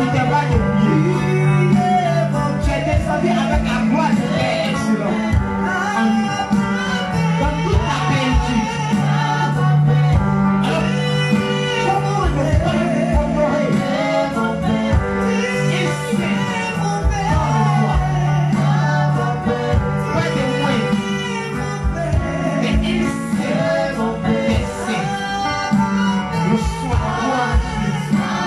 n'était pas de pied. Tu es descendu avec la gloire de Père excellent. Dans toute ta plénitude. Alors, comment ne pas honorer? Il sait dans le roi. Pas de moyens. Mais il sait baisser le soin de gloire.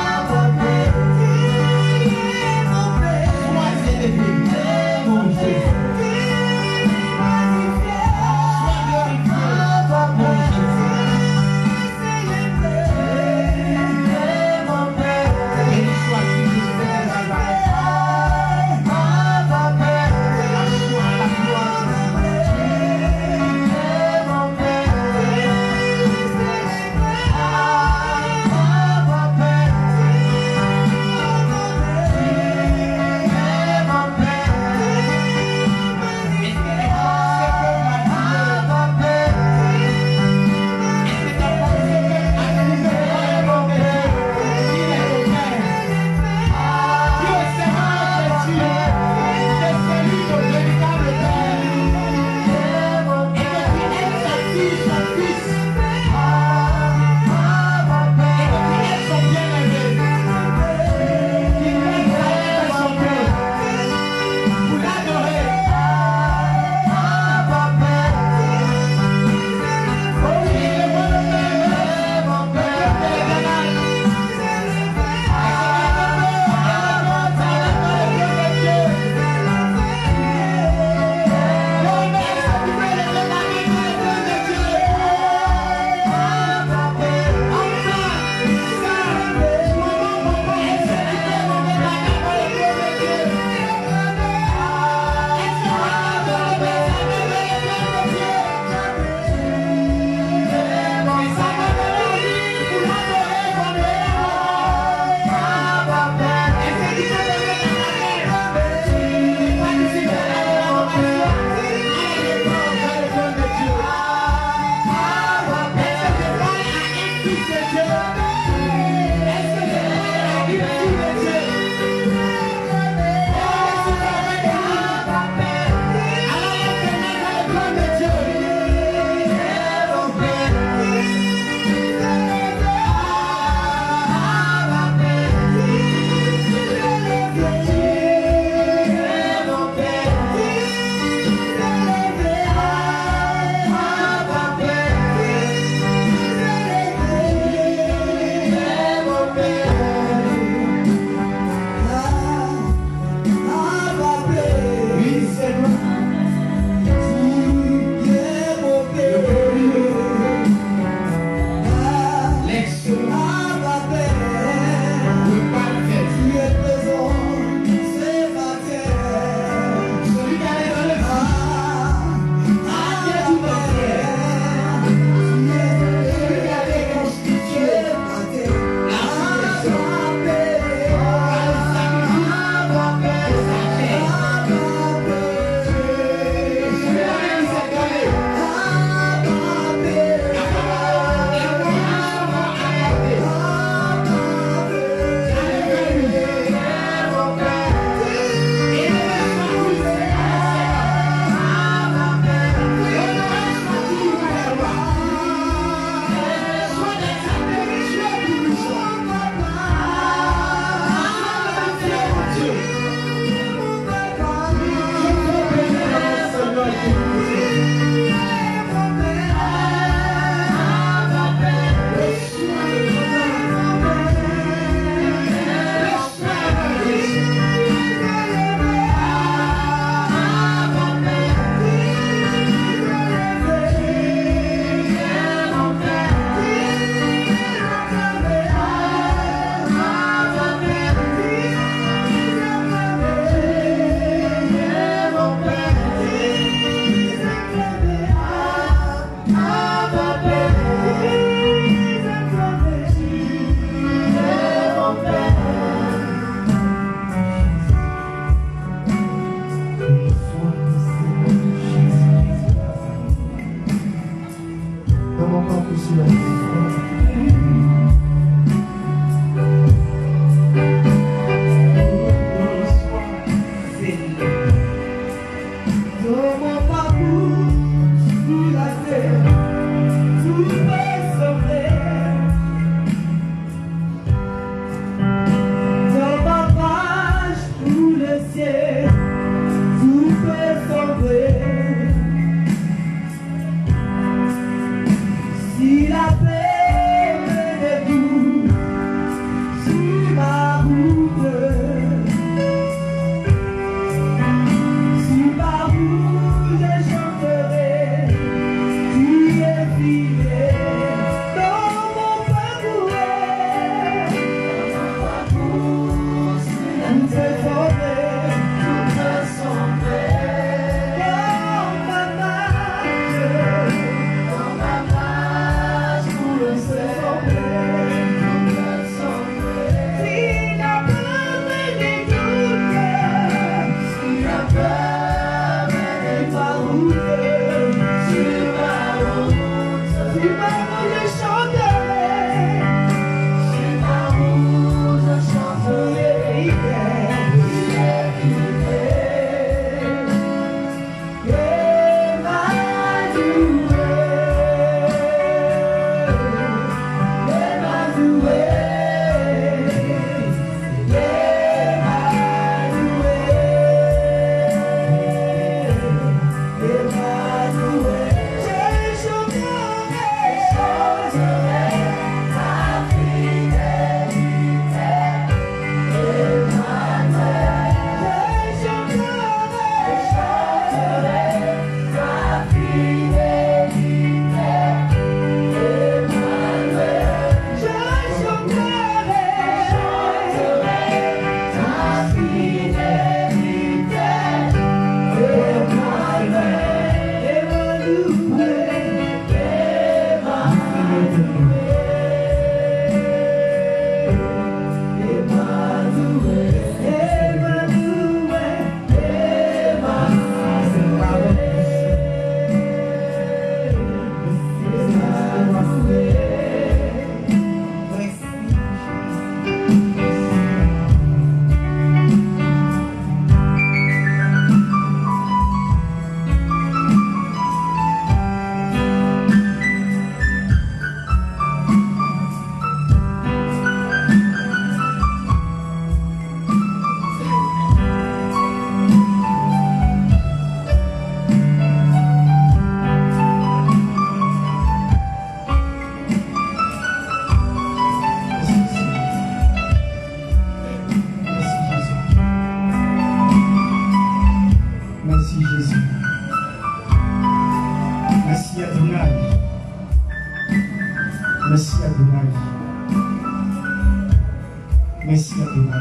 Merci Adonai.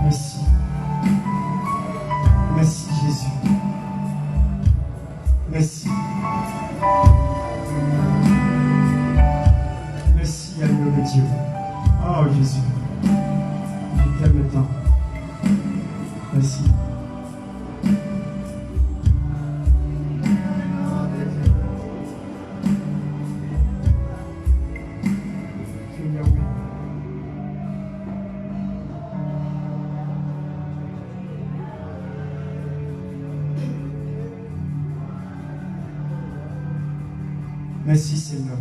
Merci. Merci Jésus. Merci. Merci agneau de Dieu. Oh Jésus. Je t'aime tant. Merci. Merci Seigneur.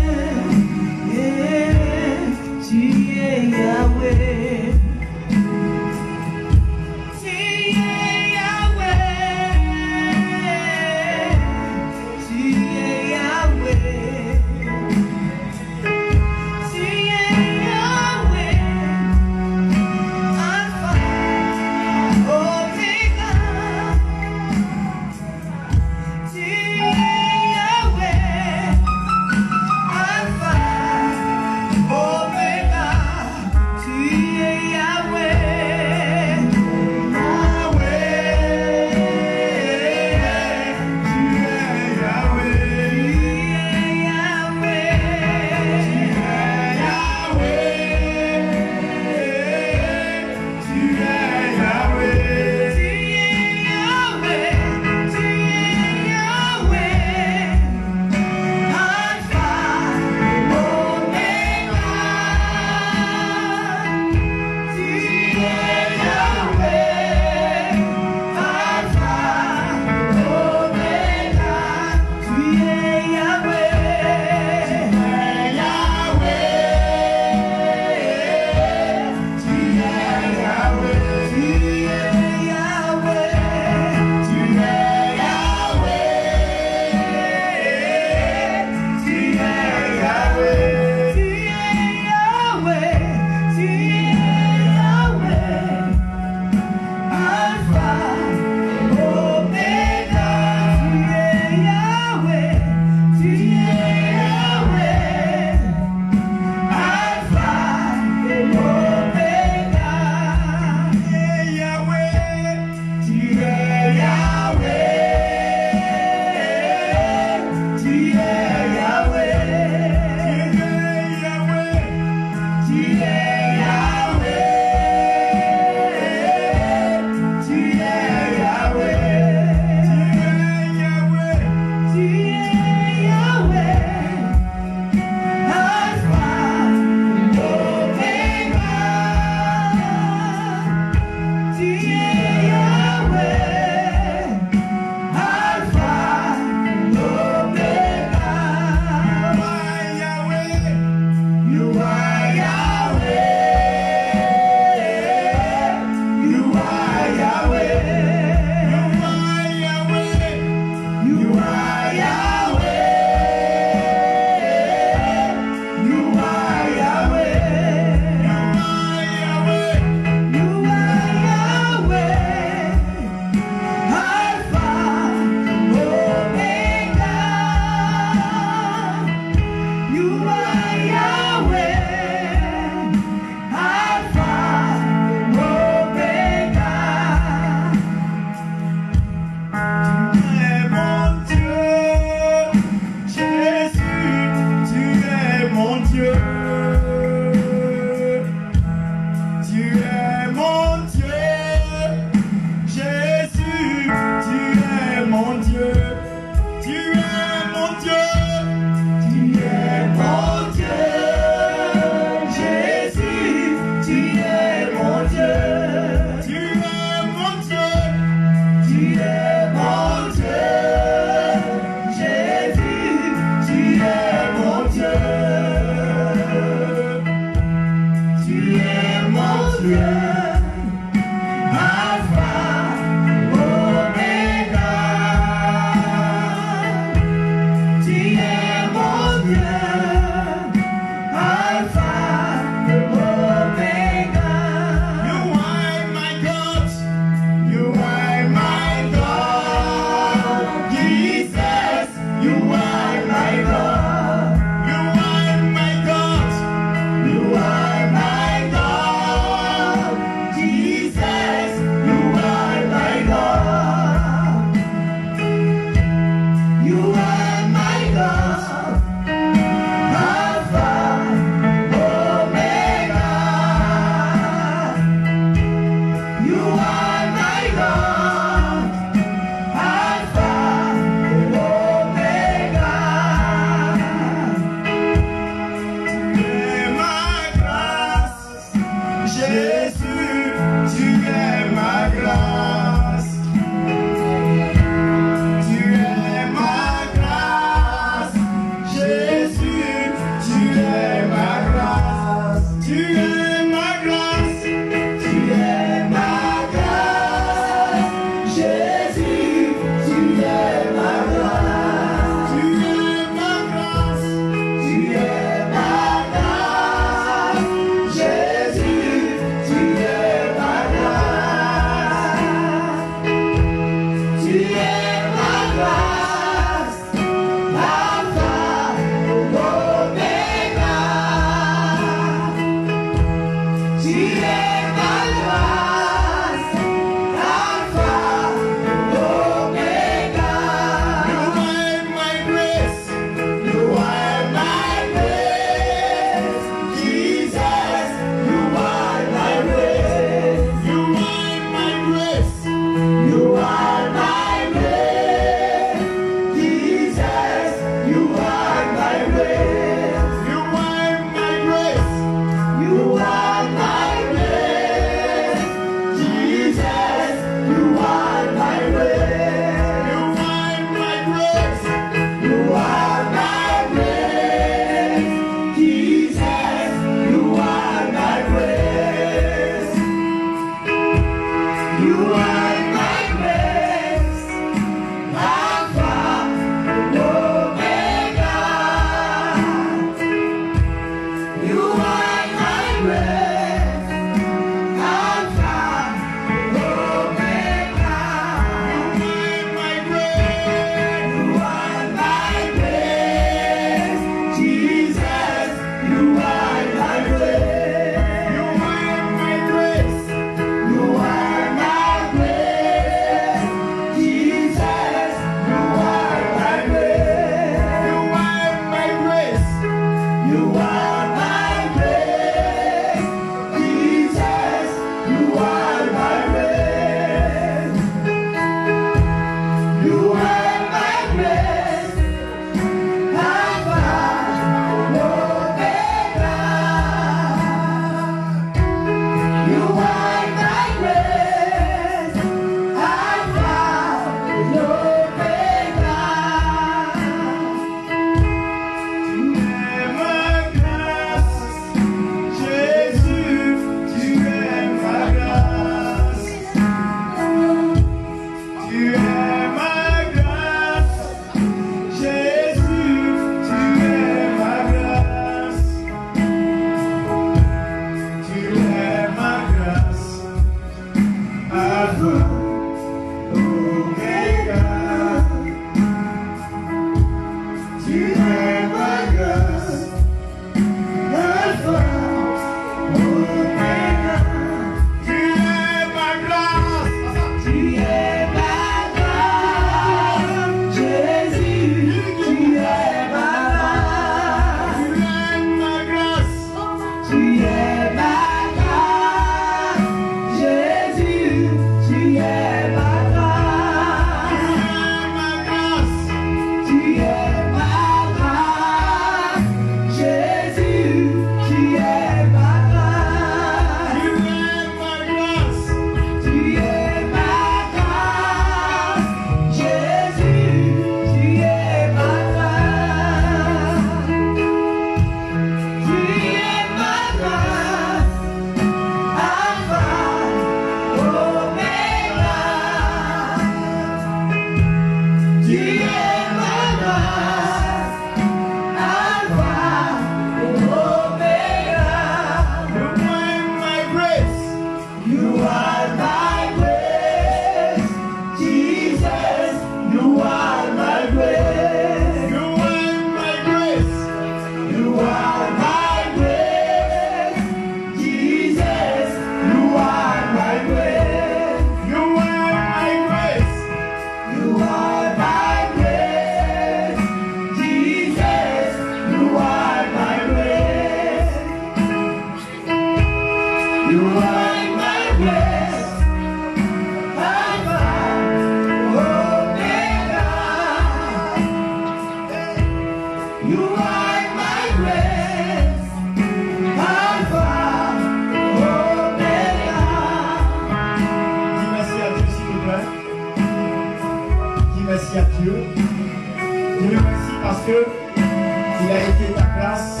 parce que il a été ta grâce,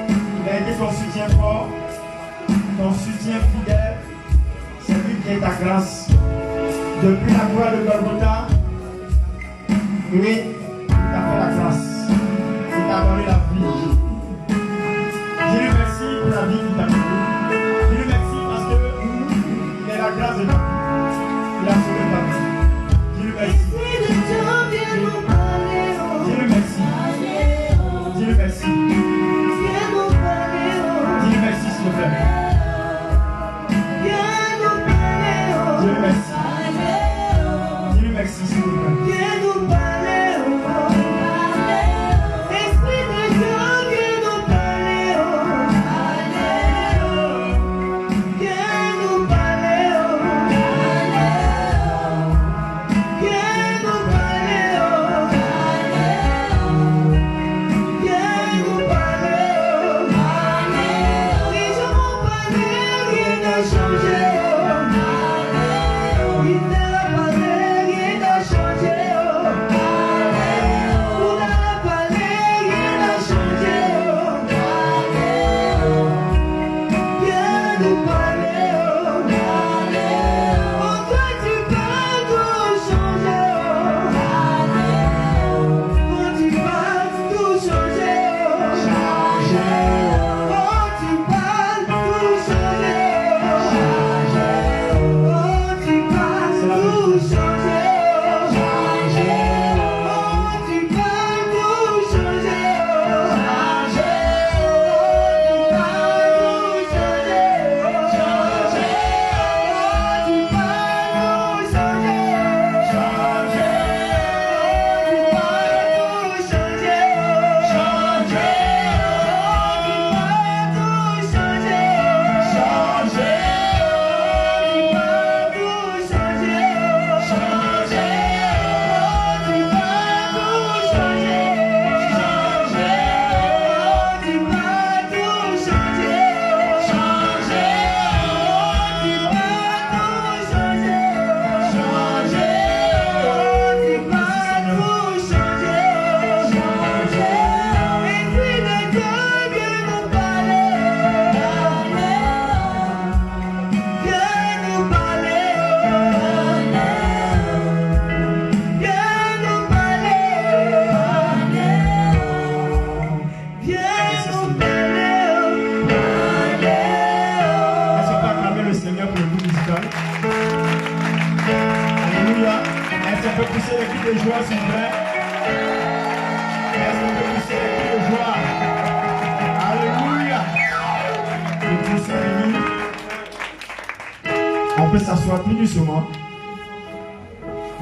il a été ton soutien fort, ton soutien fidèle. C'est lui qui est ta grâce. Depuis la croix de Golgotha, oui, il t'a fait la grâce. Il t'a donné la vie. Dis-lui merci pour la vie qu'il t'a donnée. Dis-lui merci parce qu'il est la grâce de ta vie. Il a sauvé ta vie. Dis-lui merci. Dis-lui merci. Dis-lui merci. Dis-lui merci s'il te plaît. Dis-lui merci. Dis-lui merci s'il te plaît.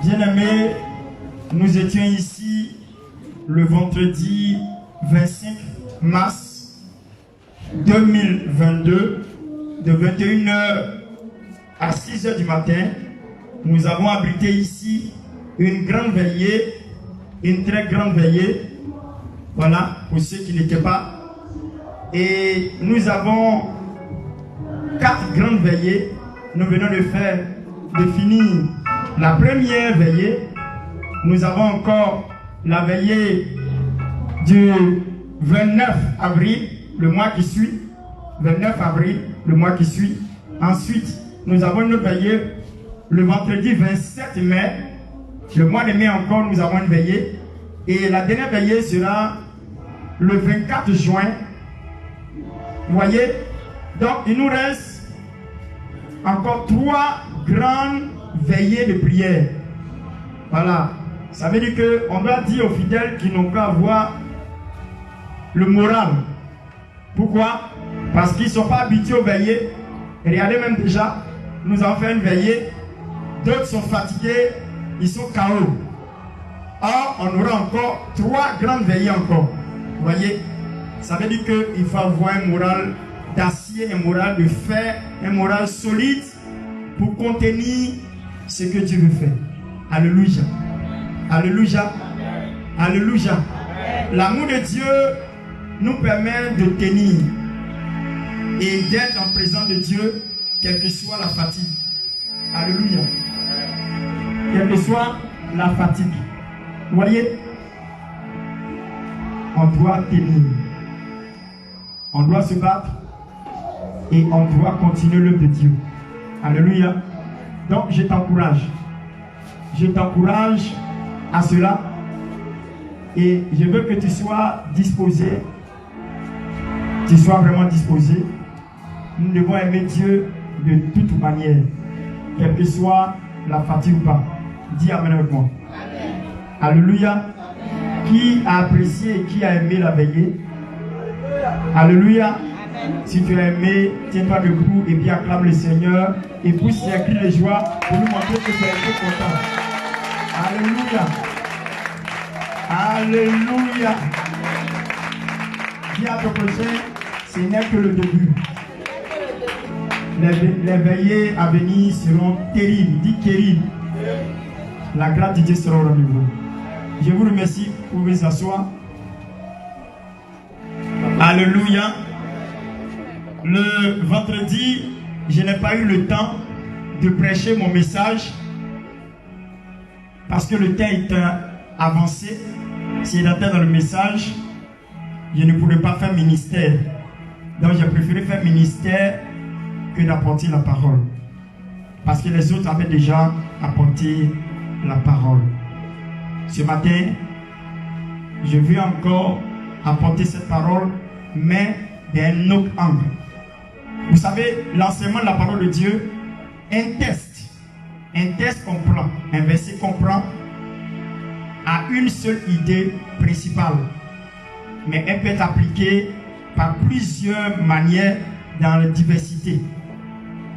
Bien-aimés, nous étions ici le vendredi 25 mars 2022 de 21h à 6h du matin. Nous avons abrité ici une grande veillée, une très grande veillée, voilà, pour ceux qui n'étaient pas. Et nous avons 4 grandes veillées. Nous venons de finir la première veillée. Nous avons encore la veillée du 29 avril, le mois qui suit. 29 avril, le mois qui suit. Ensuite, nous avons une veillée le vendredi 27 mai. Le mois de mai encore, nous avons une veillée. Et la dernière veillée sera le 24 juin. Vous voyez? Donc, il nous reste encore 3 grandes veillées de prière. Voilà. Ça veut dire qu'on doit dire aux fidèles qui n'ont qu'à avoir le moral. Pourquoi? Parce qu'ils ne sont pas habitués aux veillées. Regardez même déjà, nous avons fait une veillée. D'autres sont fatigués, ils sont KO. Or, on aura encore 3 grandes veillées encore. Vous voyez? Ça veut dire qu'il faut avoir un moral d'acier, un moral de fer, un moral solide pour contenir ce que Dieu veut faire. Alléluia. Alléluia. Alléluia. L'amour de Dieu nous permet de tenir et d'être en présence de Dieu, quelle que soit la fatigue. Alléluia. Quelle que soit la fatigue. Vous voyez? on doit tenir. On doit se battre et on doit continuer l'œuvre de Dieu. Alléluia. Donc je t'encourage. Je t'encourage à cela et je veux que tu sois disposé. Tu sois vraiment disposé. Nous devons aimer Dieu de toute manière, quelle que soit la fatigue ou pas. Dis Amen avec moi. Amen. Alléluia. Amen. Qui a apprécié et qui a aimé la veillée? Alléluia. Amen. Si tu as aimé, tiens-toi debout et puis acclame le Seigneur et pousse un cri de joie pour nous montrer que tu es très content. Alléluia. Alléluia. Dis à ton prochain, ce n'est que le début. Les veillées à venir seront terribles. Dis terribles. La grâce de Dieu sera au rendez-vous. Je vous remercie. Vous pouvez vous asseoir. Alléluia. Le vendredi, je n'ai pas eu le temps de prêcher mon message parce que le temps est avancé. Si il était dans le message, je ne pourrais pas faire ministère. Donc j'ai préféré faire ministère que d'apporter la parole. Parce que les autres avaient déjà apporté la parole. Ce matin, je veux encore apporter cette parole, mais d'un autre angle. Vous savez, l'enseignement de la parole de Dieu, un test qu'on prend, un verset qu'on prend, a une seule idée principale. Mais elle peut être appliquée par plusieurs manières dans la diversité.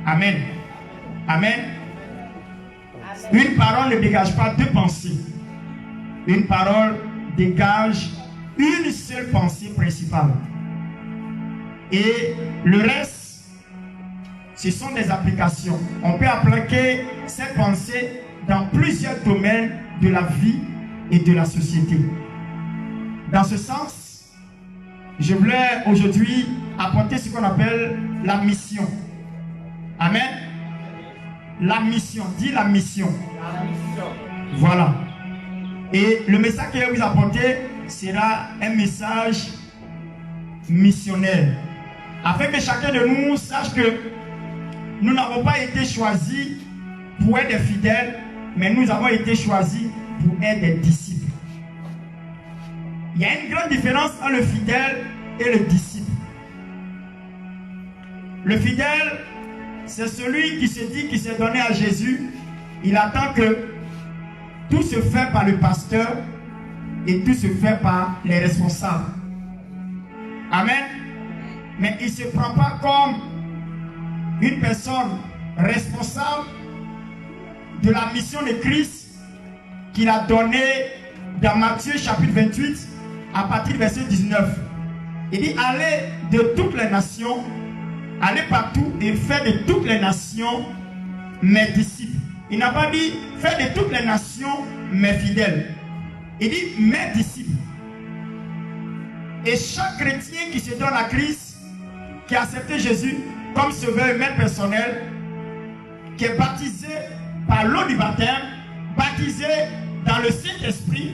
Amen. Amen. Une parole ne dégage pas deux pensées. Une parole dégage une seule pensée principale. Et le reste, ce sont des applications. On peut appliquer cette pensée dans plusieurs domaines de la vie et de la société. Dans ce sens, je voulais aujourd'hui apporter ce qu'on appelle la mission. Amen. La mission. Dis la mission. La mission. Voilà. Et le message que je vais vous apporter sera un message missionnaire. Afin que chacun de nous sache que nous n'avons pas été choisis pour être des fidèles, mais nous avons été choisis pour être des disciples. Il y a une grande différence entre le fidèle et le disciple. Le fidèle, c'est celui qui se dit qu'il s'est donné à Jésus. Il attend que tout se fait par le pasteur et tout se fait par les responsables. Amen. Mais il ne se prend pas comme une personne responsable de la mission de Christ qu'il a donnée dans Matthieu chapitre 28 à partir du verset 19. Il dit: allez de toutes les nations, allez partout et faites de toutes les nations mes disciples. Il n'a pas dit faites de toutes les nations mes fidèles. Il dit mes disciples. Et chaque chrétien qui se donne à Christ, qui a accepté Jésus comme sauveur et maître personnel, qui est baptisé par l'eau du baptême, baptisé dans le Saint-Esprit,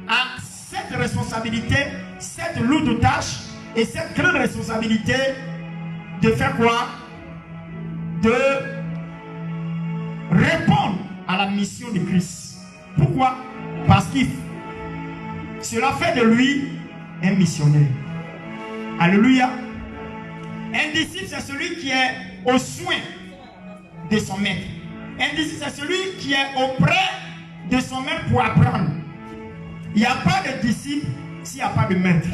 a cette responsabilité, cette lourde tâche et cette grande responsabilité de faire quoi? De répondre à la mission de Christ. Pourquoi? Parce que cela fait de lui un missionnaire. Alléluia. Un disciple, c'est celui qui est au soin de son maître. Un disciple, c'est celui qui est auprès de son maître pour apprendre. Il n'y a pas de disciple s'il n'y a pas de maître.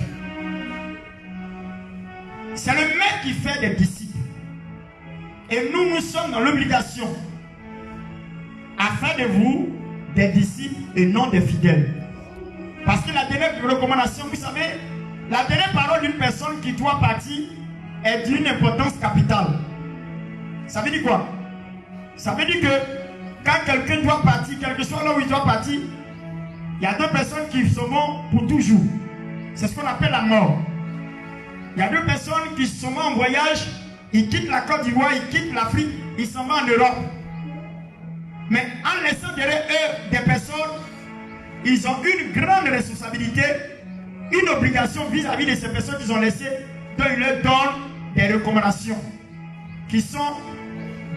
C'est le maître qui fait des disciples. Et nous sommes dans l'obligation à faire de vous des disciples et non des fidèles. Parce que la dernière recommandation, vous savez, la dernière parole d'une personne qui doit partir est d'une importance capitale. Ça veut dire quoi? Ça veut dire que quand quelqu'un doit partir, quel que soit là où il doit partir, il y a deux personnes qui seront pour toujours. C'est ce qu'on appelle la mort. Il y a deux personnes qui sont en voyage, ils quittent la Côte d'Ivoire, ils quittent l'Afrique, ils s'en vont en Europe. Mais en laissant derrière eux des personnes, ils ont une grande responsabilité une obligation vis-à-vis de ces personnes qu'ils ont laissées, dont il leur donne des recommandations qui sont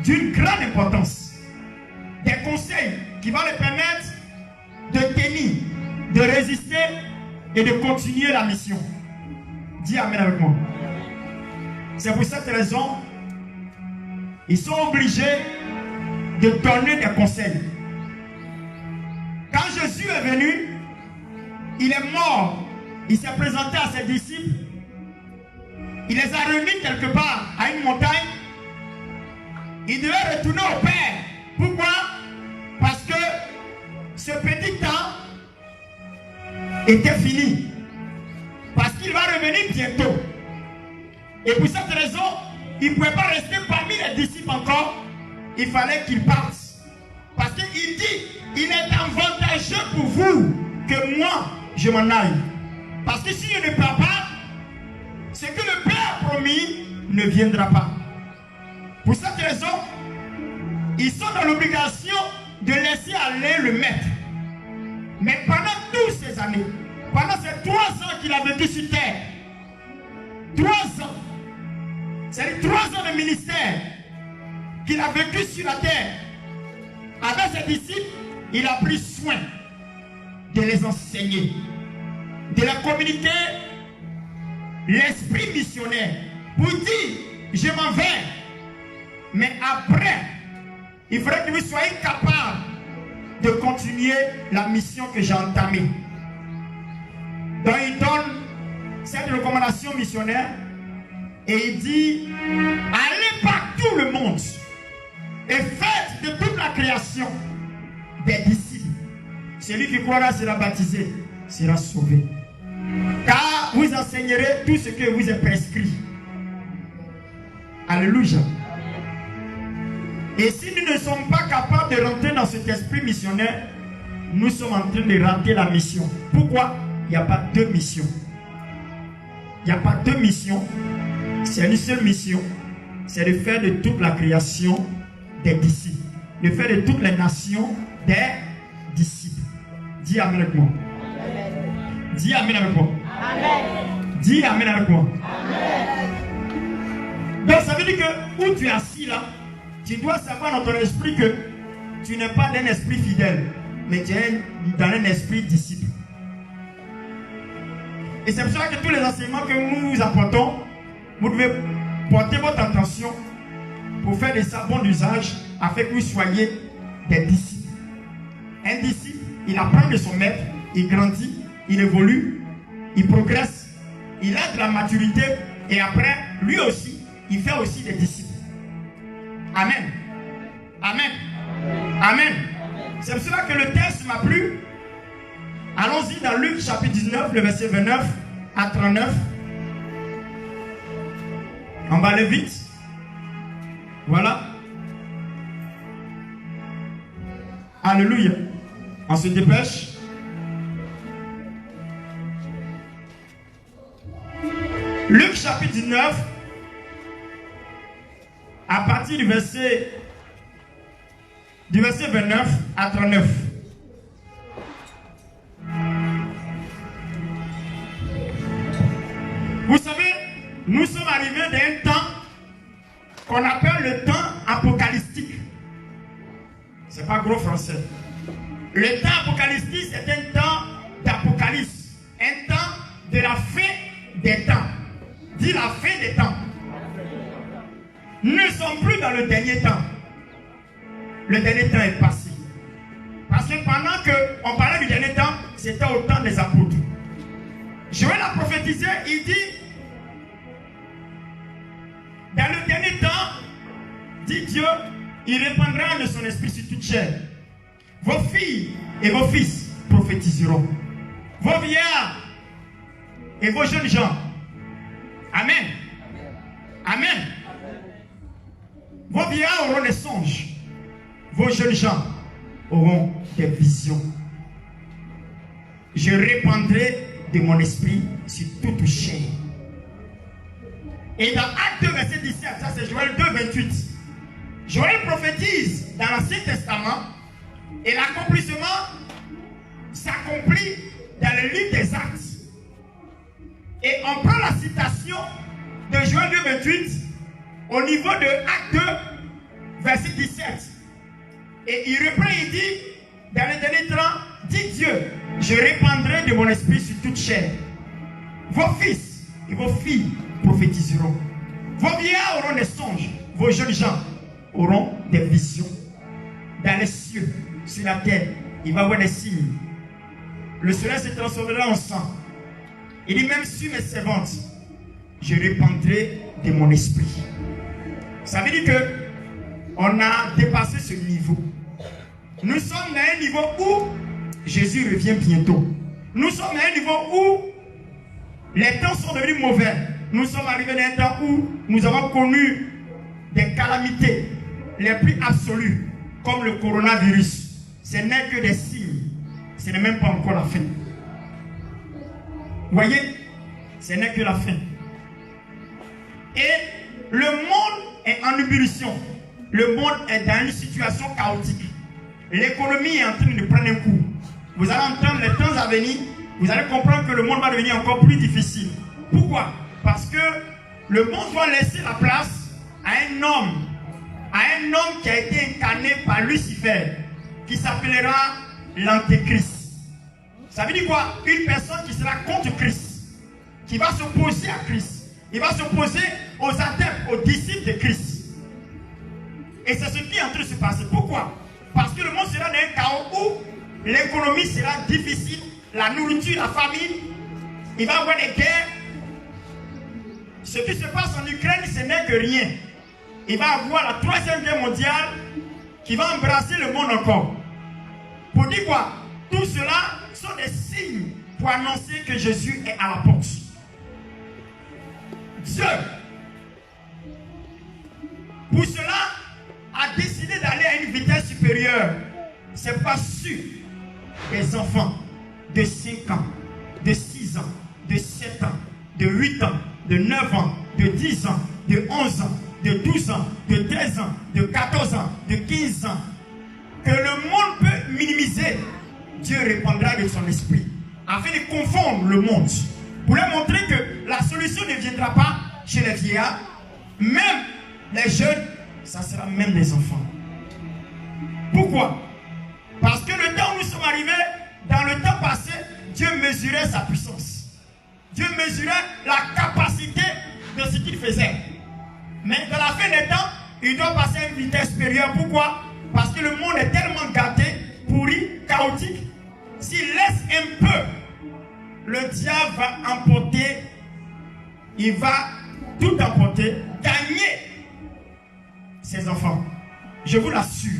d'une grande importance. Des conseils qui vont les permettre de tenir, de résister et de continuer la mission. Dis Amen avec moi. C'est pour cette raison, ils sont obligés de donner des conseils. Quand Jésus est venu, il est mort, il s'est présenté à ses disciples, il les a remis quelque part à une montagne, il devait retourner au Père. Pourquoi? Parce que ce petit temps était fini. Parce qu'il va revenir bientôt. Et pour cette raison, il ne pouvait pas rester parmi les disciples encore. Il fallait qu'il parte. Parce qu'il dit, il est avantageux pour vous que moi, je m'en aille. Parce que si je ne pars pas, ce que le Père a promis ne viendra pas. Pour cette raison, ils sont dans l'obligation de laisser aller le maître. Mais pendant toutes ces années, pendant ces 3 ans qu'il a vécu sur terre, 3 ans, c'est-à-dire 3 ans de ministère qu'il a vécu sur la terre, avec ses disciples, il a pris soin de les enseigner, de leur communiquer l'esprit missionnaire pour dire, je m'en vais, mais après, il faudrait que vous soyez capables de continuer la mission que j'ai entamée. Donc il donne cette recommandation missionnaire et il dit, allez partout le monde et faites de toute la création des disciples. Celui qui croira sera baptisé, sera sauvé. Car vous enseignerez tout ce que vous est prescrit. Alléluia. Et si nous ne sommes pas capables de rentrer dans cet esprit missionnaire, nous sommes en train de rater la mission. Pourquoi? Il n'y a pas 2 missions. Il n'y a pas 2 missions. C'est une seule mission. C'est de faire de toute la création des disciples. De faire de toutes les nations des disciples. Dis Amen avec moi. Amen. Dis Amen avec moi. Amen. Dis Amen avec moi. Amen. Donc ça veut dire que où tu es assis là, tu dois savoir dans ton esprit que tu n'es pas d'un esprit fidèle, mais tu es dans un esprit disciple. Et c'est pour ça que tous les enseignements que nous vous apportons, vous devez porter votre attention pour faire de ça bon usage afin que vous soyez des disciples. Un disciple, il apprend de son maître, il grandit, il évolue, il progresse, il a de la maturité et après, lui aussi, il fait aussi des disciples. Amen. Amen. Amen. C'est pour cela que le texte m'a plu. Allons-y dans Luc chapitre 19, le verset 29 à 39. On va aller vite. Voilà. Alléluia. On se dépêche. Luc chapitre 19, à partir du verset 29 à 39. Vous savez, nous sommes arrivés d'un temps qu'on appelle le temps apocalyptique. C'est pas gros français. Le temps apocalyptique, c'est un temps d'apocalypse. Un temps de la fin des temps. Dis la fin des temps. Nous ne sommes plus dans le dernier temps. Le dernier temps est passé. Parce que pendant qu'on parlait du dernier temps, c'était au temps des apôtres. Joël a prophétisé, il dit, dans le dernier temps, dit Dieu, il répandra de son esprit sur toute chair. Vos filles et vos fils prophétiseront. Vos vieillards et vos jeunes gens. Amen. Amen. Vos vieillards auront des songes. Vos jeunes gens auront des visions. Je répandrai de mon esprit sur toute chair. Et dans Acte 2, verset 17, ça c'est Joël 2, 28. Joël prophétise dans l'Ancien Testament et l'accomplissement s'accomplit dans le livre des Actes. Et on prend la citation de Joël 2,28 au niveau de Acte 2, verset 17. Et il reprend, il dit, dans les derniers temps, dit Dieu, je répandrai de mon esprit sur toute chair. Vos fils et vos filles prophétiseront. Vos vieillards auront des songes. Vos jeunes gens auront des visions. Dans les cieux, sur la terre, il va y avoir des signes. Le soleil se transformera en sang. Il dit même sur mes servantes, je répandrai de mon esprit. Ça veut dire que on a dépassé ce niveau. Nous sommes à un niveau où Jésus revient bientôt. Nous sommes à un niveau où les temps sont devenus mauvais. Nous sommes arrivés à un temps où nous avons connu des calamités les plus absolues, comme le coronavirus. Ce n'est que des signes. Ce n'est même pas encore la fin. Vous voyez, ce n'est que la fin. Et le monde est en ébullition. Le monde est dans une situation chaotique. L'économie est en train de prendre un coup. Vous allez entendre les temps à venir. Vous allez comprendre que le monde va devenir encore plus difficile. Pourquoi? Parce que le monde doit laisser la place à un homme qui a été incarné par Lucifer, qui s'appellera l'Antéchrist. Ça veut dire quoi? Une personne qui sera contre Christ, qui va s'opposer à Christ. Il va s'opposer aux adeptes, aux disciples de Christ. Et c'est ce qui est en train de se passer. Pourquoi? Parce que le monde sera dans un chaos où l'économie sera difficile, la nourriture, la famine, il va y avoir des guerres. Ce qui se passe en Ukraine, ce n'est que rien. Il va y avoir la 3e guerre mondiale qui va embrasser le monde encore. Pour dire quoi? Tout cela sont des signes pour annoncer que Jésus est à la porte. Dieu, pour cela, a décidé d'aller à une vitesse supérieure. C'est pas sûr des enfants de 5 ans, de 6 ans, de 7 ans, de 8 ans, de 9 ans, de 10 ans, de 11 ans, de 12 ans, de 13 ans, de 14 ans, de 15 ans, que le monde peut minimiser. Dieu répandra de son esprit afin de confondre le monde, pour leur montrer que la solution ne viendra pas chez les vieillards, même les jeunes, ça sera même les enfants. Pourquoi? Parce que le temps où nous sommes arrivés, dans le temps passé, Dieu mesurait sa puissance. Dieu mesurait la capacité de ce qu'il faisait. Mais dans la fin des temps, il doit passer à une vitesse supérieure. Pourquoi? Parce que le monde est tellement gâté, pourri, chaotique. S'il laisse un peu, le diable va emporter, il va tout emporter, gagner ses enfants. Je vous l'assure.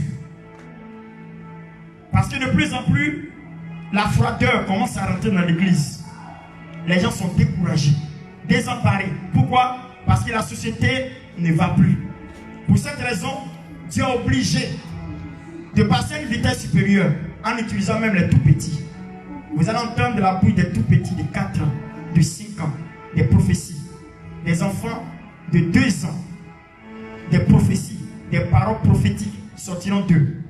Parce que de plus en plus, la froideur commence à rentrer dans l'église. Les gens sont découragés, désemparés. Pourquoi? Parce que la société ne va plus. Pour cette raison, Dieu est obligé de passer à une vitesse supérieure en utilisant même les tout petits. Vous allez entendre de la bouche des tout petits de 4 ans, de 5 ans, des prophéties. Des enfants de 2 ans, des prophéties, des paroles prophétiques sortiront d'eux.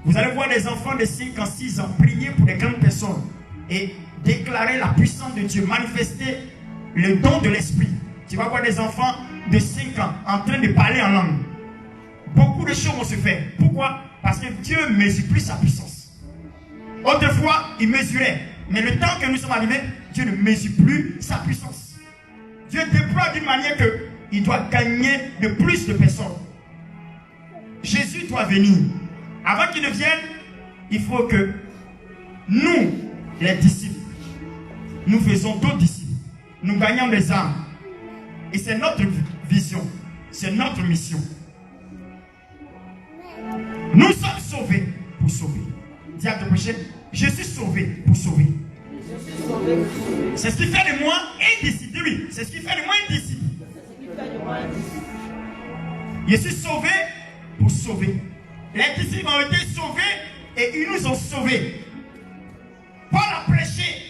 Vous allez voir des enfants de 5 ans, 6 ans prier pour des grandes personnes et déclarer la puissance de Dieu, manifester le don de l'esprit. Tu vas voir des enfants de 5 ans en train de parler en langue. Beaucoup de choses vont se faire. Pourquoi? Parce que Dieu ne mesure plus sa puissance. Autrefois, il mesurait. Mais le temps que nous sommes arrivés, Dieu ne mesure plus sa puissance. Dieu déploie d'une manière qu'il doit gagner de plus de personnes. Jésus doit venir. Avant qu'il ne vienne, il faut que nous, les disciples, nous faisons d'autres disciples. Nous gagnons des âmes. Et c'est notre vision. C'est notre mission. Nous sommes sauvés pour sauver. Dis à ton prochain, je suis sauvé pour sauver. C'est ce qui fait de moi un disciple. Oui, c'est ce qui fait de moi un disciple. Je suis sauvé pour sauver. Les disciples ont été sauvés et ils nous ont sauvés. Paul a prêché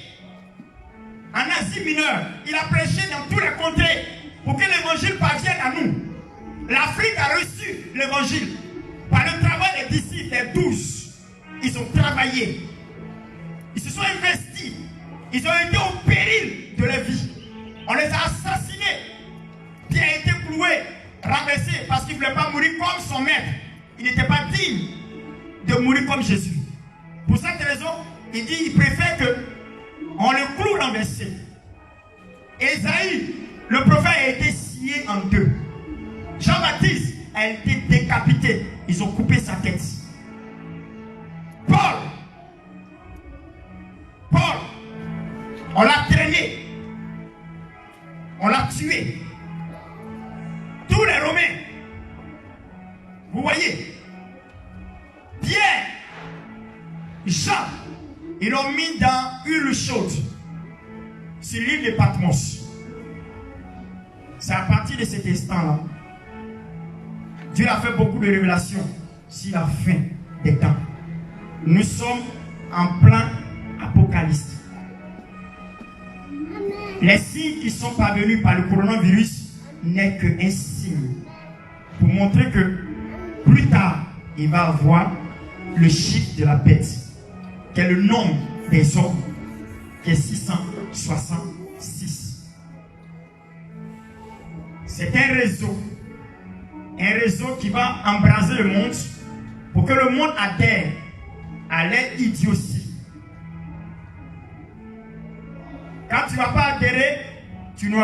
en Asie mineure. Il a prêché dans tous les contrées pour que l'évangile parvienne à nous. L'Afrique a reçu l'évangile par le travail des disciples, les 12. Ils ont travaillé. Ils se sont investis Ils ont été au péril de leur vie. On les a assassinés. Pierre a été cloué, rabaissé, parce qu'il ne voulait pas mourir comme son maître. Il n'était pas digne de mourir comme Jésus. Pour cette raison, il dit qu'il préfère qu'on le cloue renversé. Ésaïe, le prophète, a été scié en deux. Jean-Baptiste a été décapité. Ils ont coupé sa tête. Paul, on l'a traîné. On l'a tué. Tous les Romains. Vous voyez, Pierre, Jean, ils l'ont mis dans une chaude sur l'île de Patmos. C'est à partir de cet instant-là, Dieu a fait beaucoup de révélations sur la fin des temps. Nous sommes en plein apocalypse. Les signes qui sont parvenus par le coronavirus n'est qu'un signe pour montrer que plus tard, il va avoir le chiffre de la bête, qui est le nombre des hommes, qui est 666. C'est un réseau qui va embraser le monde pour que le monde adhère à leur idiotie. Quand tu ne vas pas adhérer, tu ne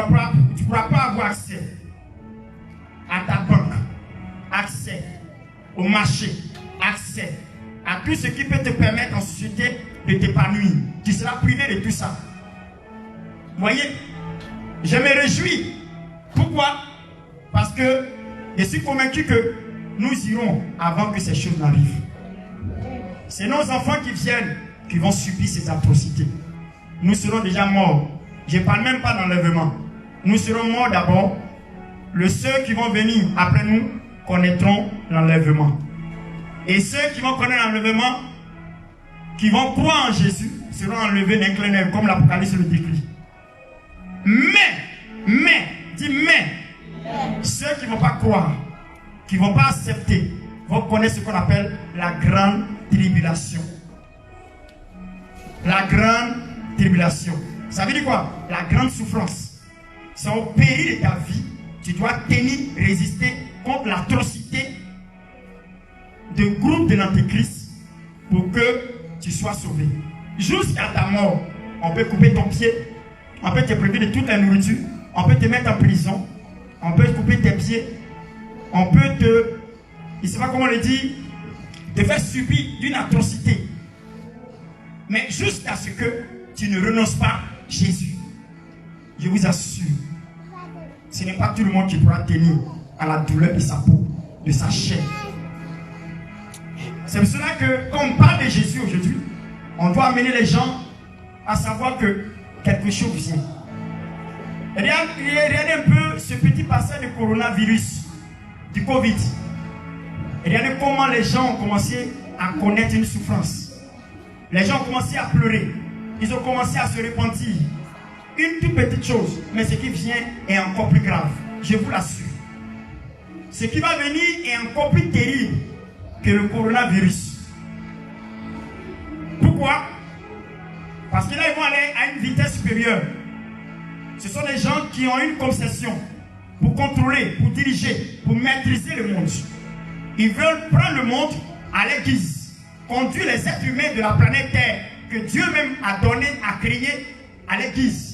pourras pas avoir accès à ta banque, accès au marché, accès à tout ce qui peut te permettre en société de t'épanouir. Tu seras privé de tout ça. Vous voyez, je me réjouis. Pourquoi? Parce que je suis convaincu que nous irons avant que ces choses n'arrivent. C'est nos enfants qui viennent qui vont subir ces atrocités. Nous serons déjà morts. Je ne parle même pas d'enlèvement. Nous serons morts d'abord. Ceux qui vont venir après nous connaîtront l'enlèvement. Et ceux qui vont connaître l'enlèvement, qui vont croire en Jésus, seront enlevés d'un clin d'œil, comme l'Apocalypse le décrit. Mais, ceux qui ne vont pas croire, qui ne vont pas accepter, vont connaître ce qu'on appelle la grande tribulation. La grande tribulation. Ça veut dire quoi? La grande souffrance. C'est au péril de ta vie. Tu dois tenir, résister contre l'atrocité de groupe de l'Antéchrist pour que tu sois sauvé. Jusqu'à ta mort, on peut couper ton pied, on peut te priver de toute la nourriture, on peut te mettre en prison, on peut couper tes pieds, on peut te, je ne sais pas comment on le dit, te faire subir d'une atrocité. Mais jusqu'à ce que tu ne renonces pas à Jésus. Je vous assure, ce n'est pas tout le monde qui pourra tenir à la douleur de sa peau, de sa chair. C'est pour cela que quand on parle de Jésus aujourd'hui, on doit amener les gens à savoir que quelque chose vient. Regardez un peu ce petit passage de coronavirus, du Covid. Regardez comment les gens ont commencé à connaître une souffrance. Les gens ont commencé à pleurer. Ils ont commencé à se repentir. Une toute petite chose, mais ce qui vient est encore plus grave. Je vous l'assure. Ce qui va venir est encore plus terrible que le coronavirus. Pourquoi? Parce que là, ils vont aller à une vitesse supérieure. Ce sont des gens qui ont une conception pour contrôler, pour diriger, pour maîtriser le monde. Ils veulent prendre le monde à leur guise, conduire les êtres humains de la planète Terre que Dieu même a donné, a créé à leur guise.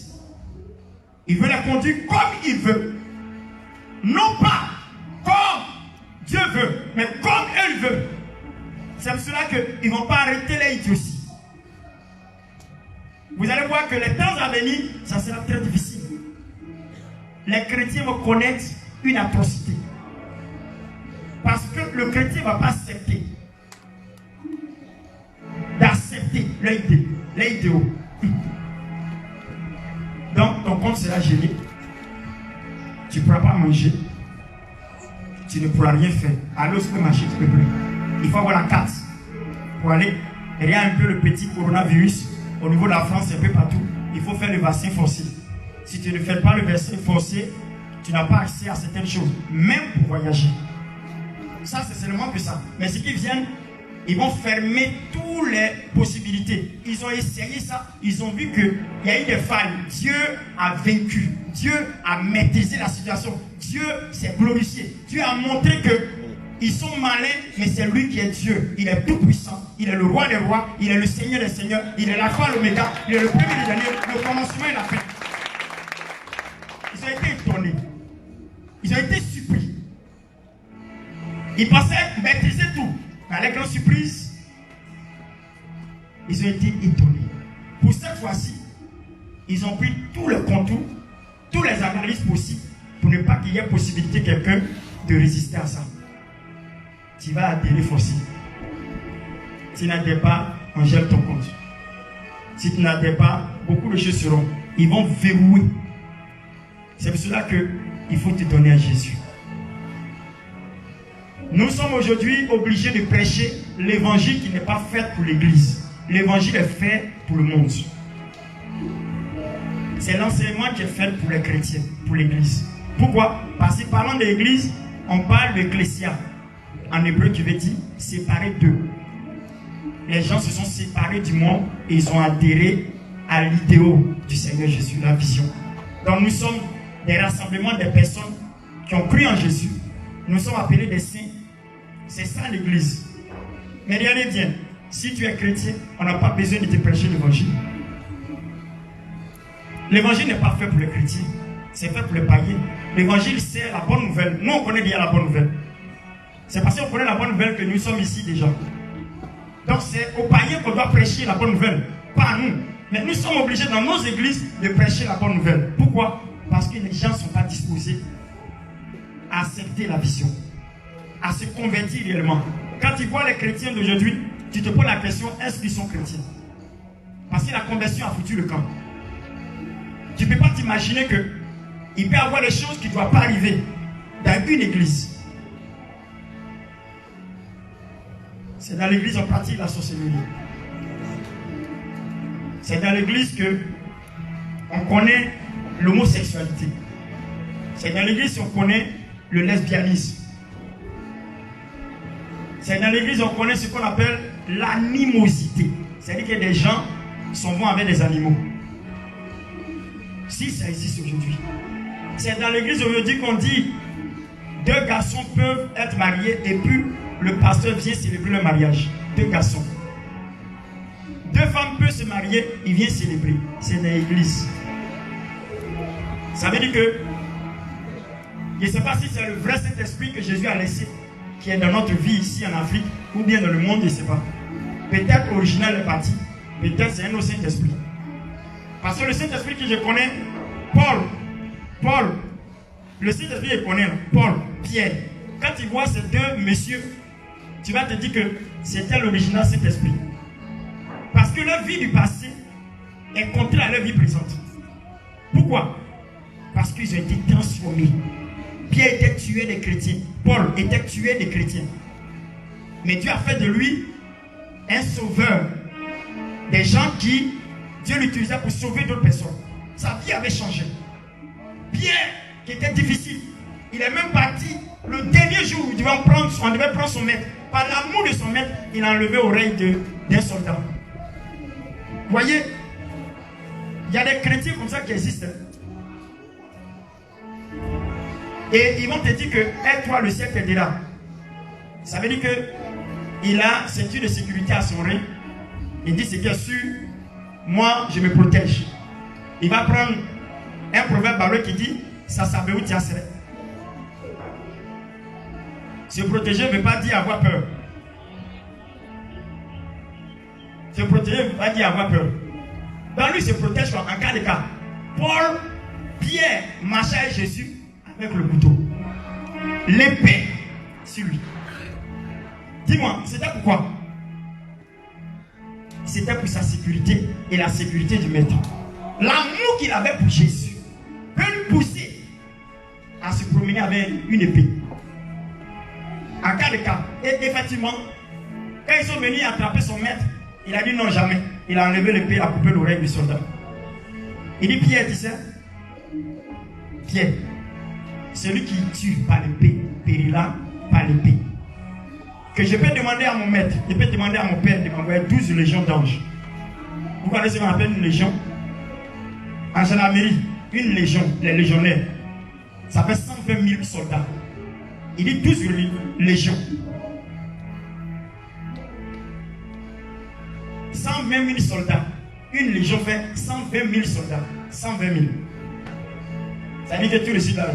Il veut les conduire comme il veut. Non pas comme Dieu veut, mais comme elle veut. C'est pour cela qu'ils ne vont pas arrêter les idioties. Vous allez voir que les temps à venir, ça sera très difficile. Les chrétiens vont connaître une atrocité. Parce que le chrétien ne va pas accepter d'accepter les idéaux. Donc ton compte sera gelé. Tu ne pourras pas manger. Tu ne pourras rien faire. Allez au supermarché, tu ne peux plus. Il faut avoir la carte pour aller. Il y a un peu le petit coronavirus au niveau de la France, un peu partout. Il faut faire le vaccin forcé. Si tu ne fais pas le vaccin forcé, tu n'as pas accès à certaines choses, même pour voyager. Ça, c'est seulement que ça. Mais ce qui vient Ils vont fermer toutes les possibilités. Ils ont essayé ça. Ils ont vu qu'il y a eu des failles. Dieu a vaincu. Dieu a maîtrisé la situation. Dieu s'est glorifié. Dieu a montré que ils sont malins, mais c'est lui qui est Dieu. Il est tout puissant. Il est le roi des rois. Il est le Seigneur des seigneurs. Il est l'alpha et l'oméga. Il est le premier des derniers. Le commencement et la fin. Ils ont été étonnés. Ils ont été surpris. Ils pensaient maîtriser tout. Mais à la grande surprise, ils ont été étonnés. Pour cette fois-ci, ils ont pris tout le contour, tous les analyses possibles pour ne pas qu'il y ait possibilité quelqu'un de résister à ça. Tu vas adhérer forcément. Si tu n'adhères pas, on gèle ton compte. Si tu n'adhères pas, beaucoup de choses seront. Ils vont verrouiller. C'est pour cela qu'il faut te donner à Jésus. Nous sommes aujourd'hui obligés de prêcher l'évangile qui n'est pas fait pour l'église. L'évangile est fait pour le monde. C'est l'enseignement qui est fait pour les chrétiens, pour l'église. Pourquoi? Parce que parlant de l'église, on parle d'ecclésia. En hébreu qui veut dire séparé d'eux. Les gens se sont séparés du monde et ils ont adhéré à l'idéal du Seigneur Jésus, la vision. Donc nous sommes des rassemblements de personnes qui ont cru en Jésus. Nous sommes appelés des saints. C'est ça l'église. Mais regardez bien, si tu es chrétien, on n'a pas besoin de te prêcher l'évangile. L'évangile n'est pas fait pour les chrétiens, c'est fait pour les païens. L'évangile, c'est la bonne nouvelle. Nous, on connaît déjà la bonne nouvelle. C'est parce qu'on connaît la bonne nouvelle que nous sommes ici déjà. Donc c'est aux païens qu'on doit prêcher la bonne nouvelle, pas à nous. Mais nous sommes obligés dans nos églises de prêcher la bonne nouvelle. Pourquoi? Parce que les gens ne sont pas disposés à accepter la vision, à se convertir réellement. Quand tu vois les chrétiens d'aujourd'hui, tu te poses la question, est-ce qu'ils sont chrétiens? Parce que la conversion a foutu le camp. Tu ne peux pas t'imaginer qu'il peut y avoir des choses qui ne doivent pas arriver dans une église. C'est dans l'église qu'on pratique la sorcellerie. C'est dans l'église qu'on connaît l'homosexualité. C'est dans l'église qu'on connaît le lesbianisme. C'est dans l'église qu'on connaît ce qu'on appelle l'animosité. C'est-à-dire que des gens sont bons avec des animaux. Si ça existe aujourd'hui. C'est dans l'église aujourd'hui qu'on dit deux garçons peuvent être mariés et puis le pasteur vient célébrer le mariage. Deux garçons. Deux femmes peuvent se marier, il vient célébrer. C'est dans l'église. Ça veut dire que je ne sais pas si c'est le vrai Saint-Esprit que Jésus a laissé qui est dans notre vie ici en Afrique ou bien dans le monde, je ne sais pas. Peut-être original est parti, peut-être c'est un autre Saint-Esprit. Parce que le Saint-Esprit que je connais, Paul, le Saint-Esprit je connais, Paul, Pierre, quand tu vois ces deux messieurs, tu vas te dire que c'était l'original Saint-Esprit. Parce que leur vie du passé est contraire à leur vie présente. Pourquoi? Parce qu'ils ont été transformés. Pierre était tué des chrétiens. Paul était tué des chrétiens. Mais Dieu a fait de lui un sauveur. Des gens qui, Dieu l'utilisait pour sauver d'autres personnes. Sa vie avait changé. Pierre, qui était difficile, il est même parti le dernier jour où on devait prendre son maître. Par l'amour de son maître, il a enlevé l'oreille d'un soldat. Vous voyez, il y a des chrétiens comme ça qui existent. Et ils vont te dire que aide-toi, le ciel t'aidera. Ça veut dire qu'il a ceinture de sécurité à son rein. Il dit c'est bien sûr, moi je me protège. Il va prendre un proverbe barré qui dit ça savait où tu as serré. Se protéger ne veut pas dire avoir peur. Se protéger ne veut pas dire avoir peur. Dans lui se protège en cas de cas. Paul, Pierre marchait avec Jésus avec le couteau. L'épée sur lui. Dis-moi, c'était pourquoi? C'était pour sa sécurité et la sécurité du maître. L'amour qu'il avait pour Jésus peut lui pousser à se promener avec une épée. En cas de cas. Et effectivement, quand ils sont venus attraper son maître, il a dit non, jamais. Il a enlevé l'épée, il a coupé l'oreille du soldat. Il dit Pierre, tu sais, Pierre, celui qui tue par l'épée périra par l'épée. que je peux demander à mon maître, je peux demander à mon père de m'envoyer 12 légions d'anges. Vous connaissez ce qu'on appelle une légion? En gendarmerie, une légion, les légionnaires, ça fait 120 000 soldats. Il dit 12 légions. 120 000 soldats. Une légion fait 120 000 soldats. 120 000. Ça veut dire que tout le sud là,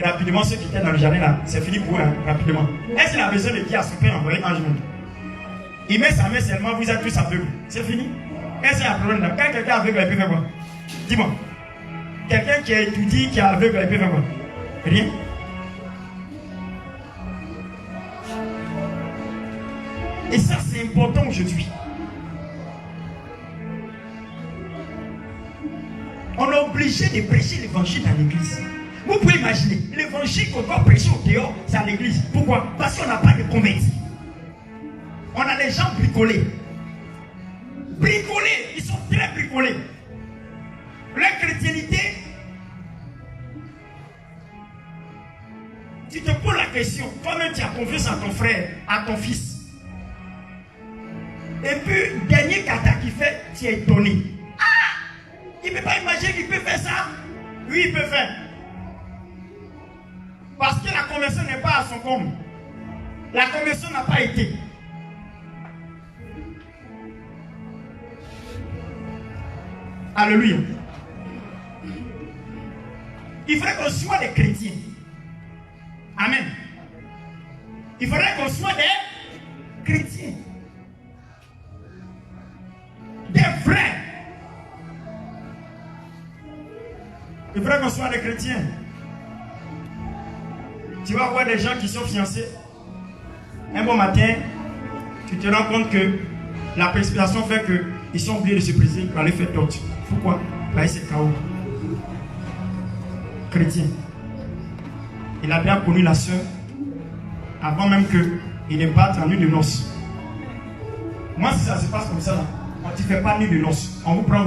rapidement, ceux qui étaient dans le jardin là, c'est fini pour eux, hein, rapidement. Est-ce qu'il a besoin de dire à son père envoyer un genou? Il met sa main seulement, vous êtes tous aveugles. C'est fini. Est-ce qu'il y a un problème là? Quand quelqu'un est aveugle, il peut faire quoi? Dis-moi. Quelqu'un qui a étudié, qui est aveugle, il peut faire quoi? Rien. Et ça, c'est important aujourd'hui. On est obligé de prêcher l'évangile dans l'église. Vous pouvez imaginer, l'évangile qu'on doit prêcher au dehors, c'est à l'église. Pourquoi? Parce qu'on n'a pas de convertis. On a les gens bricolés. Bricolés, ils sont très bricolés. La chrétienté, tu te poses la question, toi-même tu as confiance à ton frère, à ton fils. Et puis, dernier kata qu'il fait, tu es étonné. Ah! Il ne peut pas imaginer qu'il peut faire ça. Oui, il peut faire. Parce que la conversion n'est pas à son comble. La conversion n'a pas été. Alléluia. Il faudrait qu'on soit des chrétiens. Amen. Il faudrait qu'on soit des chrétiens. Des vrais. Il faudrait qu'on soit des chrétiens. Tu vas voir des gens qui sont fiancés. Un bon matin, tu te rends compte que la précipitation fait qu'ils sont obligés de se briser pour aller faire d'autres. Pourquoi? Là, c'est chaos. Chrétien. Il a bien connu la soeur avant même qu'il ne batte en nuit de noces. Moi, si ça se passe comme ça, là, on ne fait pas nuit de noces. On vous prend,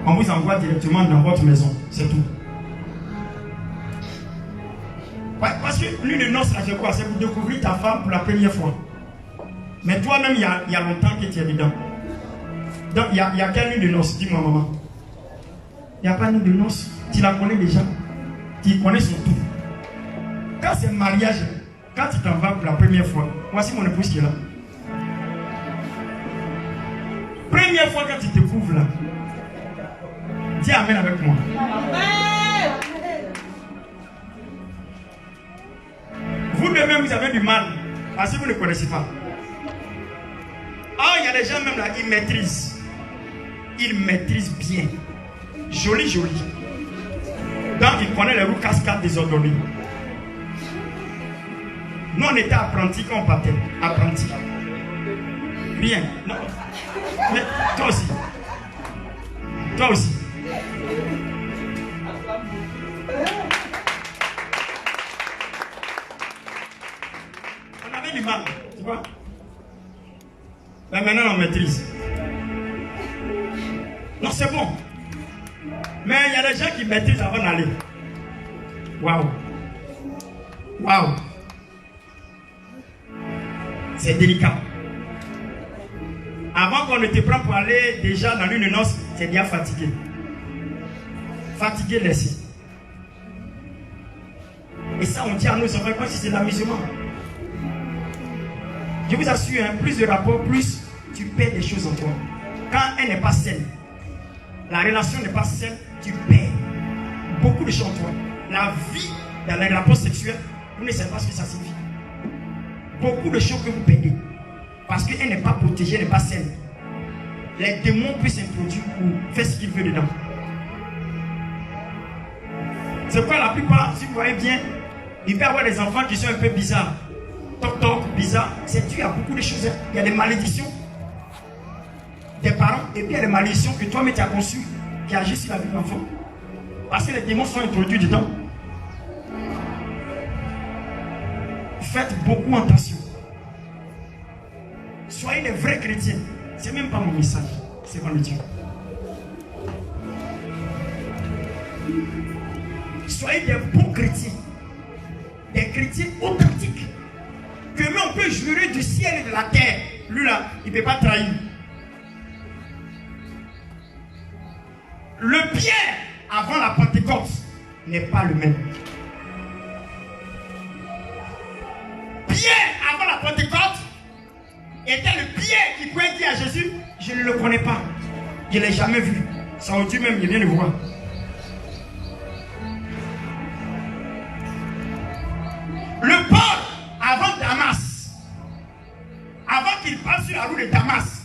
on vous envoie directement dans votre maison. C'est tout. Parce que nuit de noces, là, c'est quoi? C'est pour découvrir ta femme pour la première fois. Mais toi-même, il y a longtemps que tu es dedans. Donc, il y a quelle nuit de noces? Dis-moi, maman. Il n'y a pas nuit de noces. Tu la connais déjà. Tu connais son tout. Quand c'est mariage, quand tu t'en vas pour la première fois, voici mon épouse qui est là. Première fois quand tu te couvres là, dis amen avec moi. Vous de même, vous avez du mal parce que vous ne connaissez pas. Ah, il y a des gens même là, ils maîtrisent. Ils maîtrisent bien. Joli, joli. Donc, ils connaissent les roues cascades désordonnées. Nous, on était apprentis quand on partait. Apprentis. Bien. Non. Mais toi aussi. Toi aussi. On avait du mal, tu vois. Mais maintenant, on maîtrise. Non, c'est bon. Mais il y a des gens qui maîtrisent avant d'aller. Waouh. Waouh. C'est délicat. Avant qu'on ne te prenne pour aller déjà dans l'une de noces, c'est déjà fatigué. Fatigué laissé. Et ça, on dit à nos enfants quand c'est l'amusement. Je vous assure, hein, plus de rapports, plus tu perds des choses en toi. Quand elle n'est pas saine, la relation n'est pas saine, tu perds beaucoup de choses en toi. La vie dans les rapports sexuels, vous ne savez pas ce que ça signifie. Beaucoup de choses que vous perdez. Parce qu'elle n'est pas protégée, elle n'est pas saine. Les démons peuvent s'introduire ou faire ce qu'ils veulent dedans. C'est pourquoi la plupart, si vous voyez bien, il peut y avoir des enfants qui sont un peu bizarres. Toc toc, bizarre. C'est dû à beaucoup de choses. Il y a des malédictions des parents et puis il y a des malédictions que toi-même tu as conçues qui agissent sur la vie de l'enfant. Parce que les démons sont introduits dedans. Faites beaucoup attention. Soyez des vrais chrétiens. C'est même pas mon message, c'est mon Dieu. Soyez des bons chrétiens. Des chrétiens authentiques. que même on peut jurer du ciel et de la terre. Lui là, il ne peut pas trahir. Le Pierre avant la Pentecôte n'est pas le même. Pierre avant la Pentecôte était le Pierre qui pouvait dire à Jésus, je ne le connais pas, je ne l'ai jamais vu. Ça aurait dû même, il vient de voir. Le Paul avant Damas, avant qu'il passe sur la route de Damas,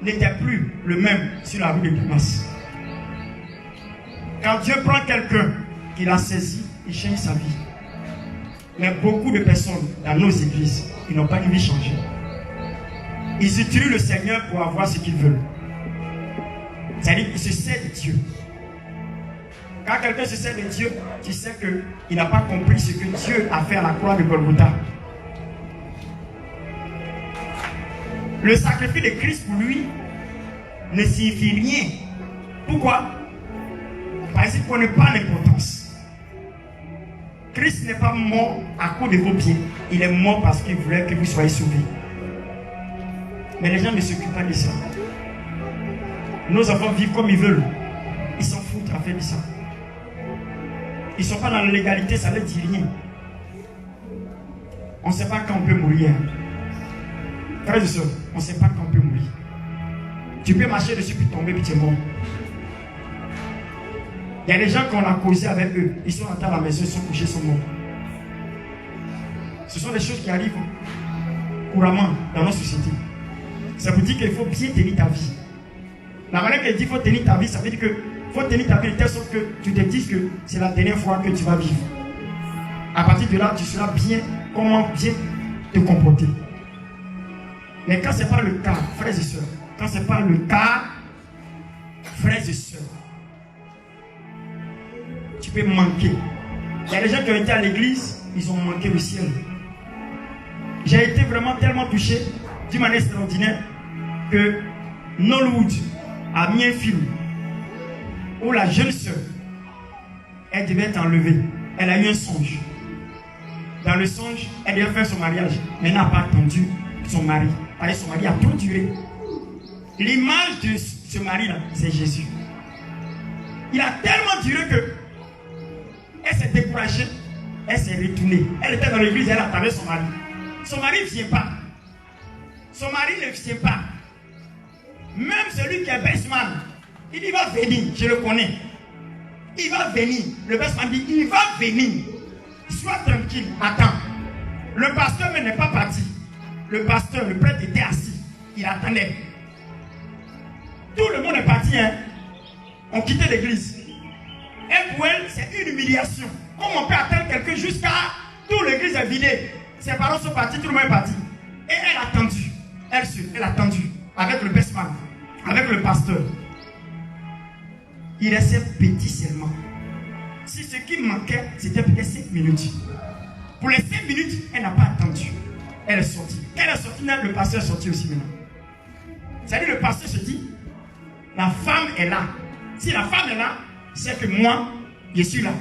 n'était plus le même sur la route de Damas. Quand Dieu prend quelqu'un qu'il a saisi, il change sa vie. Mais beaucoup de personnes dans nos églises, ils n'ont pas une vie changée. Ils utilisent le Seigneur pour avoir ce qu'ils veulent. C'est-à-dire qu'ils se servent de Dieu. Quand quelqu'un se sert de Dieu, tu sais qu'il n'a pas compris ce que Dieu a fait à la croix de Golgotha. Le sacrifice de Christ pour lui ne signifie rien. Pourquoi? Parce qu'il ne connaît pas l'importance. Christ n'est pas mort à cause de vos pieds. Il est mort parce qu'il voulait que vous soyez sauvés. Mais les gens ne s'occupent pas de ça. Nos enfants vivent comme ils veulent. Ils s'en foutent à faire de ça. Ils ne sont pas dans la légalité, ça ne leur dit rien. On ne sait pas quand on peut mourir. Frères et sœurs, on ne sait pas quand on peut mourir. Tu peux marcher dessus puis tomber puis tu es mort. Il y a des gens qu'on a causé avec eux. Ils sont rentrés à la maison, ils sont couchés, ils sont morts. Ce sont des choses qui arrivent couramment dans notre société. Ça veut dire qu'il faut bien tenir ta vie. La manière qu'elle dit qu'il faut tenir ta vie, ça veut dire qu'il faut tenir ta vie de telle sorte que tu te dises que c'est la dernière fois que tu vas vivre. À partir de là, tu sauras bien comment bien te comporter. Mais quand ce n'est pas le cas, frères et sœurs, quand ce n'est pas le cas, frères et sœurs, tu peux manquer. Il y a des gens qui ont été à l'église, ils ont manqué le ciel. J'ai été vraiment tellement touché d'une manière extraordinaire que Nollywood a mis un film où la jeune sœur, elle devait être enlevée. Elle a eu un songe. Dans le songe, elle devait faire son mariage, mais elle n'a pas attendu son mari. Parce que son mari a trop duré. L'image de ce mari-là, c'est Jésus. Il a tellement duré que elle s'est découragée, elle s'est retournée. Elle était dans l'église, elle attendait son mari. Son mari ne vient pas. Son mari ne vient pas. Même celui qui est bestman, il dit il va venir, je le connais. Il va venir. Le bestman dit il va venir. Sois tranquille, attends. Le pasteur n'est pas parti. Le pasteur, le prêtre était assis. Il attendait. Tout le monde est parti. Hein? On quittait l'église. Et pour elle, c'est une humiliation. Comment on peut attendre quelqu'un jusqu'à toute l'église est vidée. Ses parents sont partis, tout le monde est parti. Et elle a attendu. Elle a attendu. Avec le bestman. Avec le pasteur. Il restait petit seulement. Si ce qui manquait, c'était peut-être 5 minutes. Pour les 5 minutes, elle n'a pas attendu. Elle est sortie. Quand elle est sortie, le pasteur est sorti aussi maintenant. C'est-à-dire le pasteur se dit, la femme est là. Si la femme est là, c'est que moi, je suis là.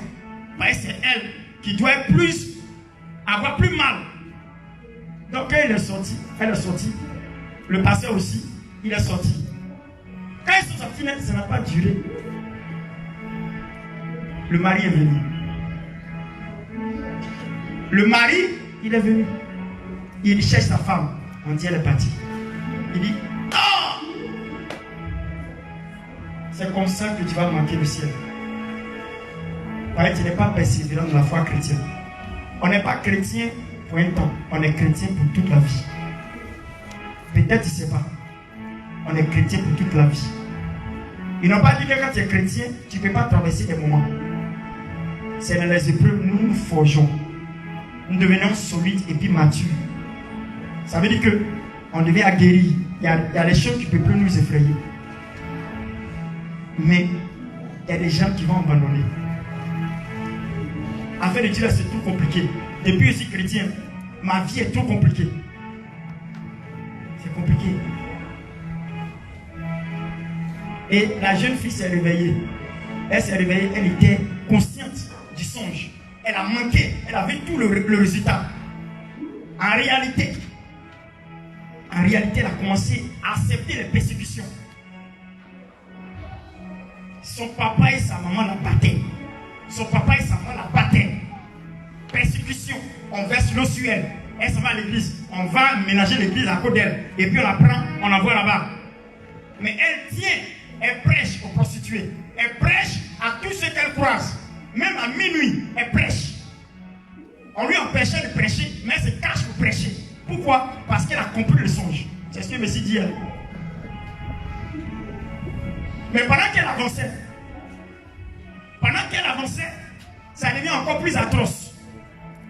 Parce que c'est elle qui doit avoir plus mal. Donc quand elle est sortie, le pasteur aussi, il est sorti. Quand ils sont sortis, ça n'a pas duré. Le mari est venu. Le mari, il est venu. Il cherche sa femme. On dit elle est partie. Il dit, oh! C'est comme ça que tu vas manquer le ciel. Parce que tu n'es pas persévérant dans la foi chrétienne. On n'est pas chrétien pour un temps. On est chrétien pour toute la vie. Peut-être tu ne sais pas. On est chrétien pour toute la vie. Ils n'ont pas dit que quand tu es chrétien, tu ne peux pas traverser des moments. C'est dans les épreuves nous nous forgeons. Nous devenons solides et puis matures. Ça veut dire qu'on devient aguerri. Il y a des choses qui ne peuvent plus nous effrayer. Mais il y a des gens qui vont abandonner. Afin de dire c'est trop compliqué. Depuis que je suis chrétien, ma vie est trop compliquée. C'est compliqué. Et la jeune fille s'est réveillée. Elle s'est réveillée, elle était consciente du songe. Elle a manqué, elle avait tout le résultat. En réalité, elle a commencé à accepter les persécutions. Son papa et sa maman la battaient. Son papa et sa maman la battaient. Persécution, on verse l'eau sur elle. Elle s'en va à l'église. On va ménager l'église à côté d'elle. Et puis on la prend, on l'envoie là-bas. Mais elle tient, elle prêche aux prostituées. Elle prêche à tous ceux qu'elle croise. Même à minuit, elle prêche. On lui empêchait de prêcher, mais elle se cache pour prêcher. Pourquoi? Parce qu'elle a compris le songe. C'est ce que Messie dit. Mais pendant qu'elle avançait, ça devient encore plus atroce.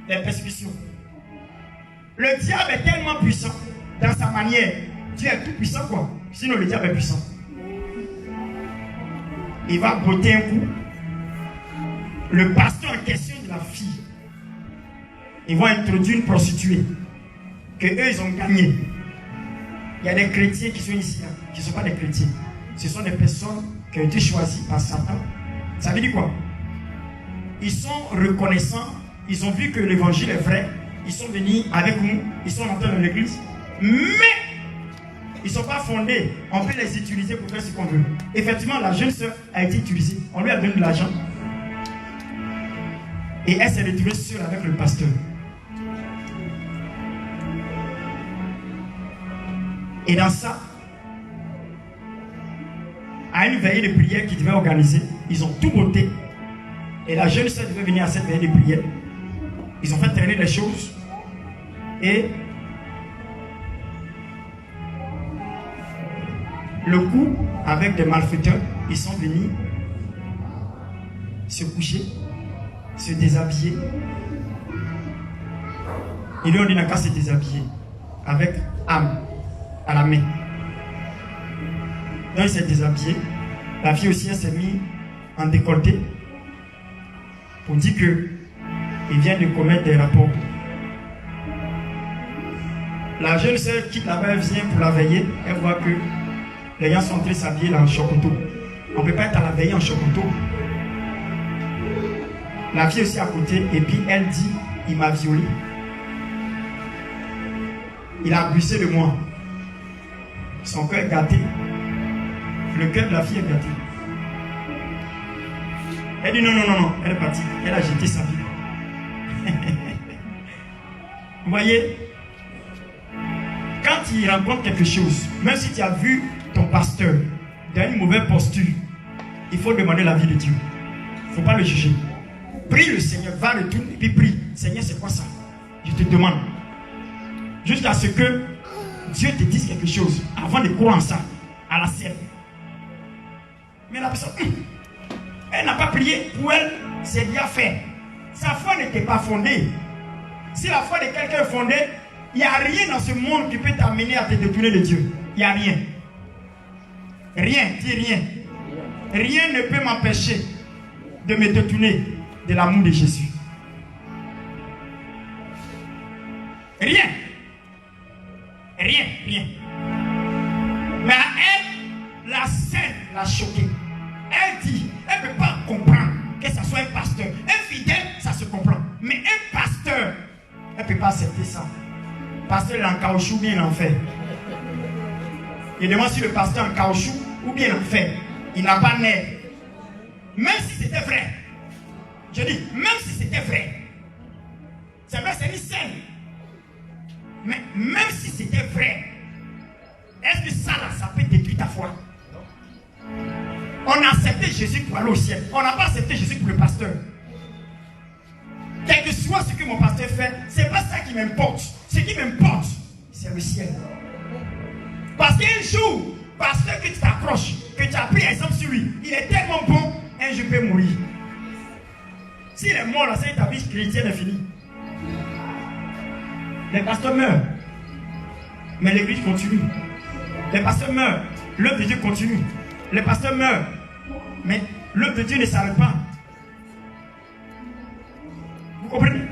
Les persécutions. Le diable est tellement puissant dans sa manière. Dieu est tout puissant quoi. Sinon le diable est puissant. Il va botter un coup. Le pasteur en question de la fille. Ils vont introduire une prostituée. Que eux ils ont gagné. Il y a des chrétiens qui sont ici, qui ne sont pas des chrétiens. Ce sont des personnes qui ont été choisies par Satan. Ça veut dire quoi? Ils sont reconnaissants. Ils ont vu que l'évangile est vrai. Ils sont venus avec nous. Ils sont entrés dans l'église. Mais ils ne sont pas fondés. On peut les utiliser pour faire ce qu'on veut. Effectivement, la jeune sœur a été utilisée. On lui a donné de l'argent. Et elle s'est retrouvée seule avec le pasteur. Et dans ça, à une veillée de prière qu'ils devaient organiser, ils ont tout voté. Et la jeune sœur devait venir à cette veillée de prière. Ils ont fait traîner les choses. Et le coup, avec des malfaiteurs, ils sont venus se coucher, se déshabiller. Ils lui ont dit n'a qu'à se déshabiller avec âme à la main. Donc il s'est déshabillé. La fille aussi elle s'est mise en décolleté pour dire que il vient de commettre des rapports. La jeune sœur quitte là-bas, elle vient pour la veiller. Elle voit que les gens sont en train de s'habiller en chocoto. On ne peut pas être à la veille en chocoto. La fille aussi à côté, et puis elle dit, il m'a violé. Il a abusé de moi. Son cœur est gâté. Le cœur de la fille est gâté. Elle dit non, elle est partie. Elle a jeté sa vie. Vous voyez, quand il rencontre quelque chose, même si tu as vu ton pasteur dans une mauvaise posture, il faut demander l'avis de Dieu. Il ne faut pas le juger. Prie le Seigneur, va retourner et puis prie. Seigneur, c'est quoi ça? Je te demande. Jusqu'à ce que Dieu te dise quelque chose avant de croire en ça, à la scène. Mais la personne, elle n'a pas prié pour elle, c'est déjà fait. Sa foi n'était pas fondée. Si la foi de quelqu'un est fondée, il n'y a rien dans ce monde qui peut t'amener à te détourner de Dieu. Il n'y a rien. Rien, dis rien. Rien ne peut m'empêcher de me détourner de l'amour de Jésus. Rien. Rien. Mais à elle, la scène l'a choquée. Elle dit, elle ne peut pas comprendre que ce soit un pasteur. Un fidèle, ça se comprend. Mais un pasteur, elle ne peut pas accepter ça. Le pasteur il est en caoutchouc ou bien il en fait. Il demande si le pasteur est en caoutchouc ou bien il en fait. Il n'a pas nerf. Même si c'était vrai. Je dis, même si c'était vrai. C'est vrai, c'est une scène. Mais même si c'était vrai, est-ce que ça peut détruire ta foi? On a accepté Jésus pour aller au ciel. On n'a pas accepté Jésus pour le pasteur. Quel que soit ce que mon pasteur fait, ce n'est pas ça qui m'importe. Ce qui m'importe, c'est le ciel. Parce qu'un jour, pasteur que tu t'accroches, que tu as pris exemple sur lui, il est tellement bon, un jour peut mourir. S'il est mort, là, c'est ta vie chrétienne est finie. Les pasteurs meurent, mais l'église continue. Les pasteurs meurent, l'œuvre de Dieu continue. Les pasteurs meurent, mais l'œuvre de Dieu ne s'arrête pas. Vous comprenez?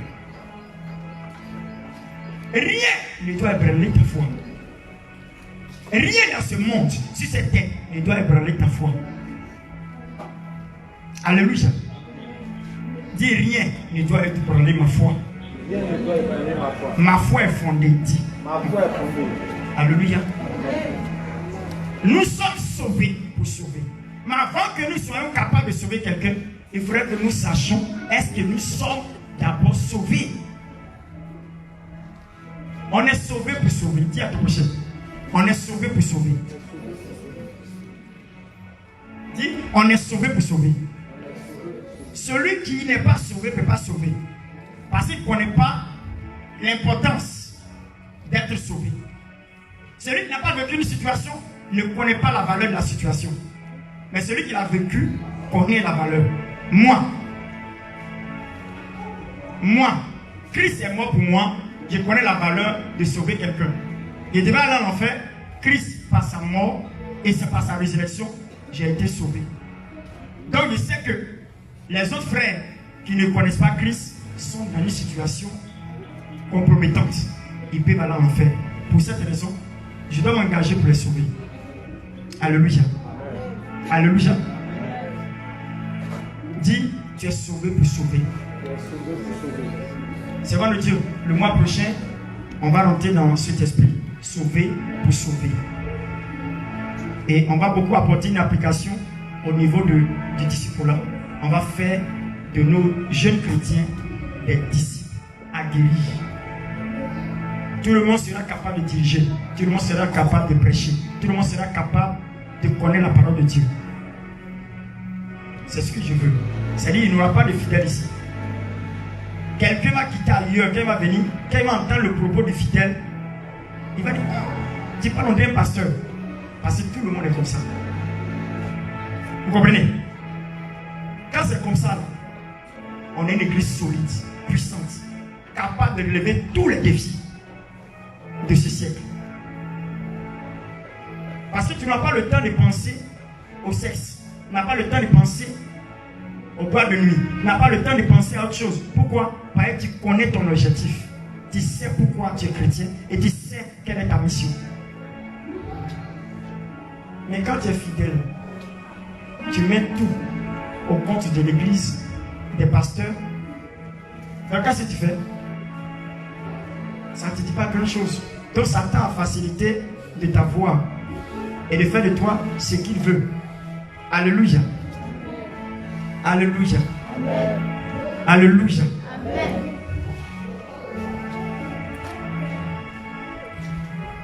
Rien ne doit ébranler ta foi. Rien dans ce monde, sur cette terre, ne doit ébranler ta foi. Alléluia. Dis rien ne doit ébranler ma foi. Ma foi est fondée. Dis. Ma foi est fondée. Alléluia. Nous sommes sauvés pour sauver. Mais avant que nous soyons capables de sauver quelqu'un, il faudrait que nous sachions est-ce que nous sommes d'abord sauvés. On est sauvé pour sauver. Dis à ton prochain. On est sauvé pour sauver. Dis, on est sauvé pour sauver. Celui qui n'est pas sauvé ne peut pas sauver. Parce qu'il ne connaît pas l'importance d'être sauvé. Celui qui n'a pas vécu une situation ne connaît pas la valeur de la situation. Mais celui qui l'a vécu connaît la valeur. Moi, Christ est mort pour moi. Je connais la valeur de sauver quelqu'un. Il devait aller en enfer. Christ, par sa mort et par sa résurrection, j'ai été sauvé. Donc je sais que les autres frères qui ne connaissent pas Christ sont dans une situation compromettante. Ils peuvent aller en enfer. Pour cette raison, je dois m'engager pour les sauver. Alléluia. Alléluia. Dis, tu es sauvé pour sauver. C'est vrai de Dieu. Le mois prochain, on va rentrer dans cet esprit. Sauver pour sauver. Et on va beaucoup apporter une application au niveau du disciple-là. On va faire de nos jeunes chrétiens des disciples aguerris. Tout le monde sera capable de diriger. Tout le monde sera capable de prêcher. Tout le monde sera capable de connaître la parole de Dieu. C'est ce que je veux. C'est-à-dire qu'il n'y aura pas de fidèles ici. Quelqu'un va quitter ailleurs, quelqu'un va venir, quand il va entendre le propos du fidèle, il va dire, tu parles d'un pasteur. Parce que tout le monde est comme ça. Vous comprenez? Quand c'est comme ça, on est une église solide, puissante, capable de relever tous les défis de ce siècle. Parce que tu n'as pas le temps de penser au sexe. Tu n'as pas le temps de penser au bois de nuit. Tu n'as pas le temps de penser à autre chose. Pourquoi? Parce que tu connais ton objectif. Tu sais pourquoi tu es chrétien et tu sais quelle est ta mission. Mais quand tu es fidèle, tu mets tout au compte de l'église, des pasteurs. Donc qu'est-ce que tu fais? Ça ne te dit pas grand chose. Donc Satan a facilité de ta voix et de faire de toi ce qu'il veut. Alléluia. Alléluia. Amen. Alléluia. Amen.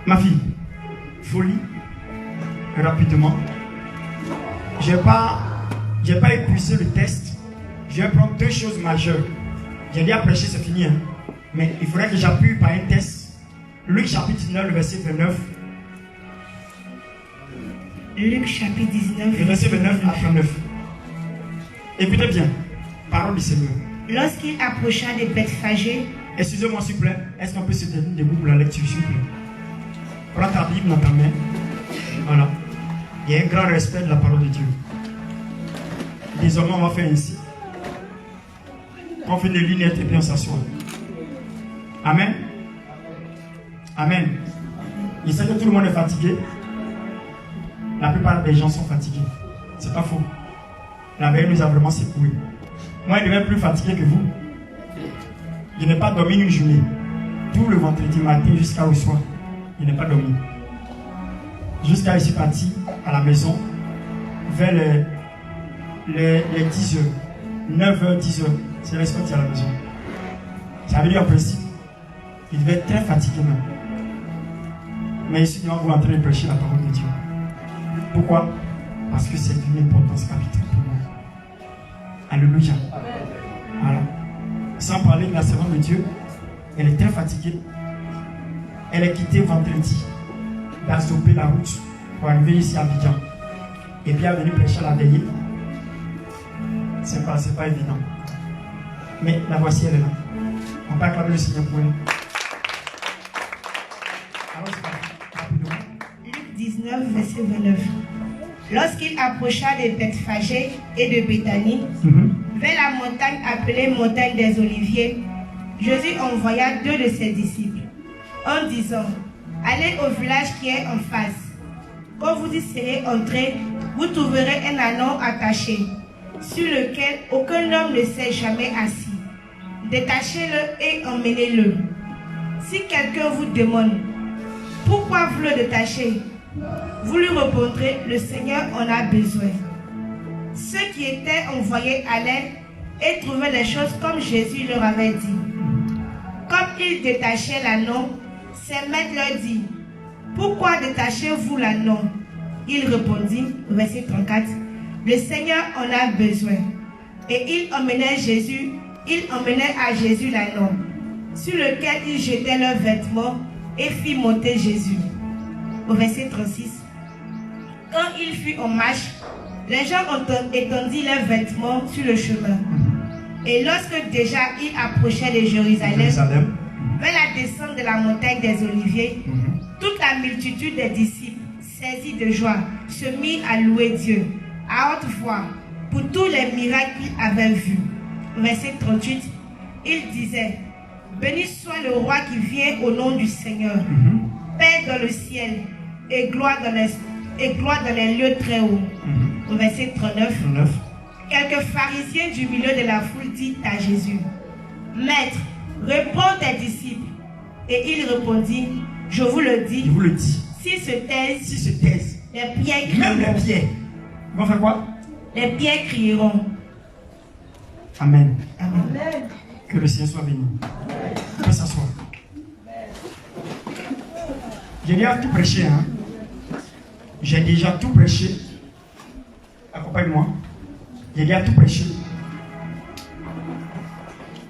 Ma fille, folie, rapidement. Je n'ai pas épuisé le test. Je vais prendre deux choses majeures. J'ai dit à prêcher, c'est fini. Hein? Mais il faudrait que j'appuie par un test. Luc chapitre 19, le verset 29. Luc chapitre 19, le verset 29 à 39. Écoutez bien, parole du Seigneur. Lorsqu'il approcha de Bethphagée. Excusez-moi s'il vous plaît, est-ce qu'on peut se tenir debout pour la lecture s'il vous plaît? Prends ta Bible dans ta main. Voilà. Il y a un grand respect de la parole de Dieu. Désormais, on va faire ainsi. On fait des lunettes et puis on s'assoit. Amen. Amen. Il sait que tout le monde est fatigué. La plupart des gens sont fatigués. C'est pas faux. La veille nous a vraiment secoué. Moi, je devais être plus fatigué que vous. Je n'ai pas dormi une journée. Tout le vendredi matin jusqu'au soir. Je n'ai pas dormi. Jusqu'à je suis parti à la maison vers les 10h. 9h, 10h. C'est là que je suis à la maison. J'avais dit en principe, il devait être très fatigué même. Mais je suis devant vous en train de prêcher la parole de Dieu. Pourquoi? Parce que c'est d'une importance capitale pour moi. Alléluia. Voilà. Sans parler de la servante de Dieu, elle est très fatiguée. Elle est quittée vendredi d'assoper la route pour arriver ici à Abidjan. Et puis elle est venue prêcher à la veillée. C'est pas évident. Mais la voici, elle est là. On peut acclamer le Seigneur pour elle. Alors c'est parti. Rapidement. Luc 19, verset 29. Lorsqu'il approcha de Bethphagée et de Béthanie, vers la montagne appelée montagne des Oliviers, Jésus envoya deux de ses disciples, en disant, allez au village qui est en face. Quand vous y serez entrés, vous trouverez un anneau attaché, sur lequel aucun homme ne s'est jamais assis. détachez-le et emmenez-le. Si quelqu'un vous demande pourquoi vous le détachez, vous lui répondrez, le Seigneur en a besoin. Ceux qui étaient envoyés allaient et trouvaient les choses comme Jésus leur avait dit. Comme ils détachaient l'ânon, ses maîtres leur dit, pourquoi détachez-vous l'ânon? Il répondit, verset 34, le Seigneur en a besoin. Et il emmenait à Jésus l'ânon, sur lequel ils jetaient leurs vêtements et fit monter Jésus. Au verset 36, quand il fut en marche, les gens étendirent leurs vêtements sur le chemin. Et lorsque déjà il approchait de Jérusalem, vers la descente de la montagne des Oliviers, toute la multitude des disciples, saisis de joie, se mit à louer Dieu à haute voix pour tous les miracles qu'ils avaient vus. Verset 38, il disait, béni soit le roi qui vient au nom du Seigneur, paix dans le ciel et gloire dans les lieux très hauts. Verset 39, quelques pharisiens du milieu de la foule dirent à Jésus, Maître, reprends tes disciples. Et il répondit, je vous le dis, s'ils se taisent, les pierres crieront. Même les pierres vont faire quoi? Les pierres crieront. Amen. Amen. Que le Seigneur soit béni. On peut s'asseoir. J'ai déjà tout prêché. J'ai déjà tout prêché. Accompagne-moi. J'ai déjà tout prêché.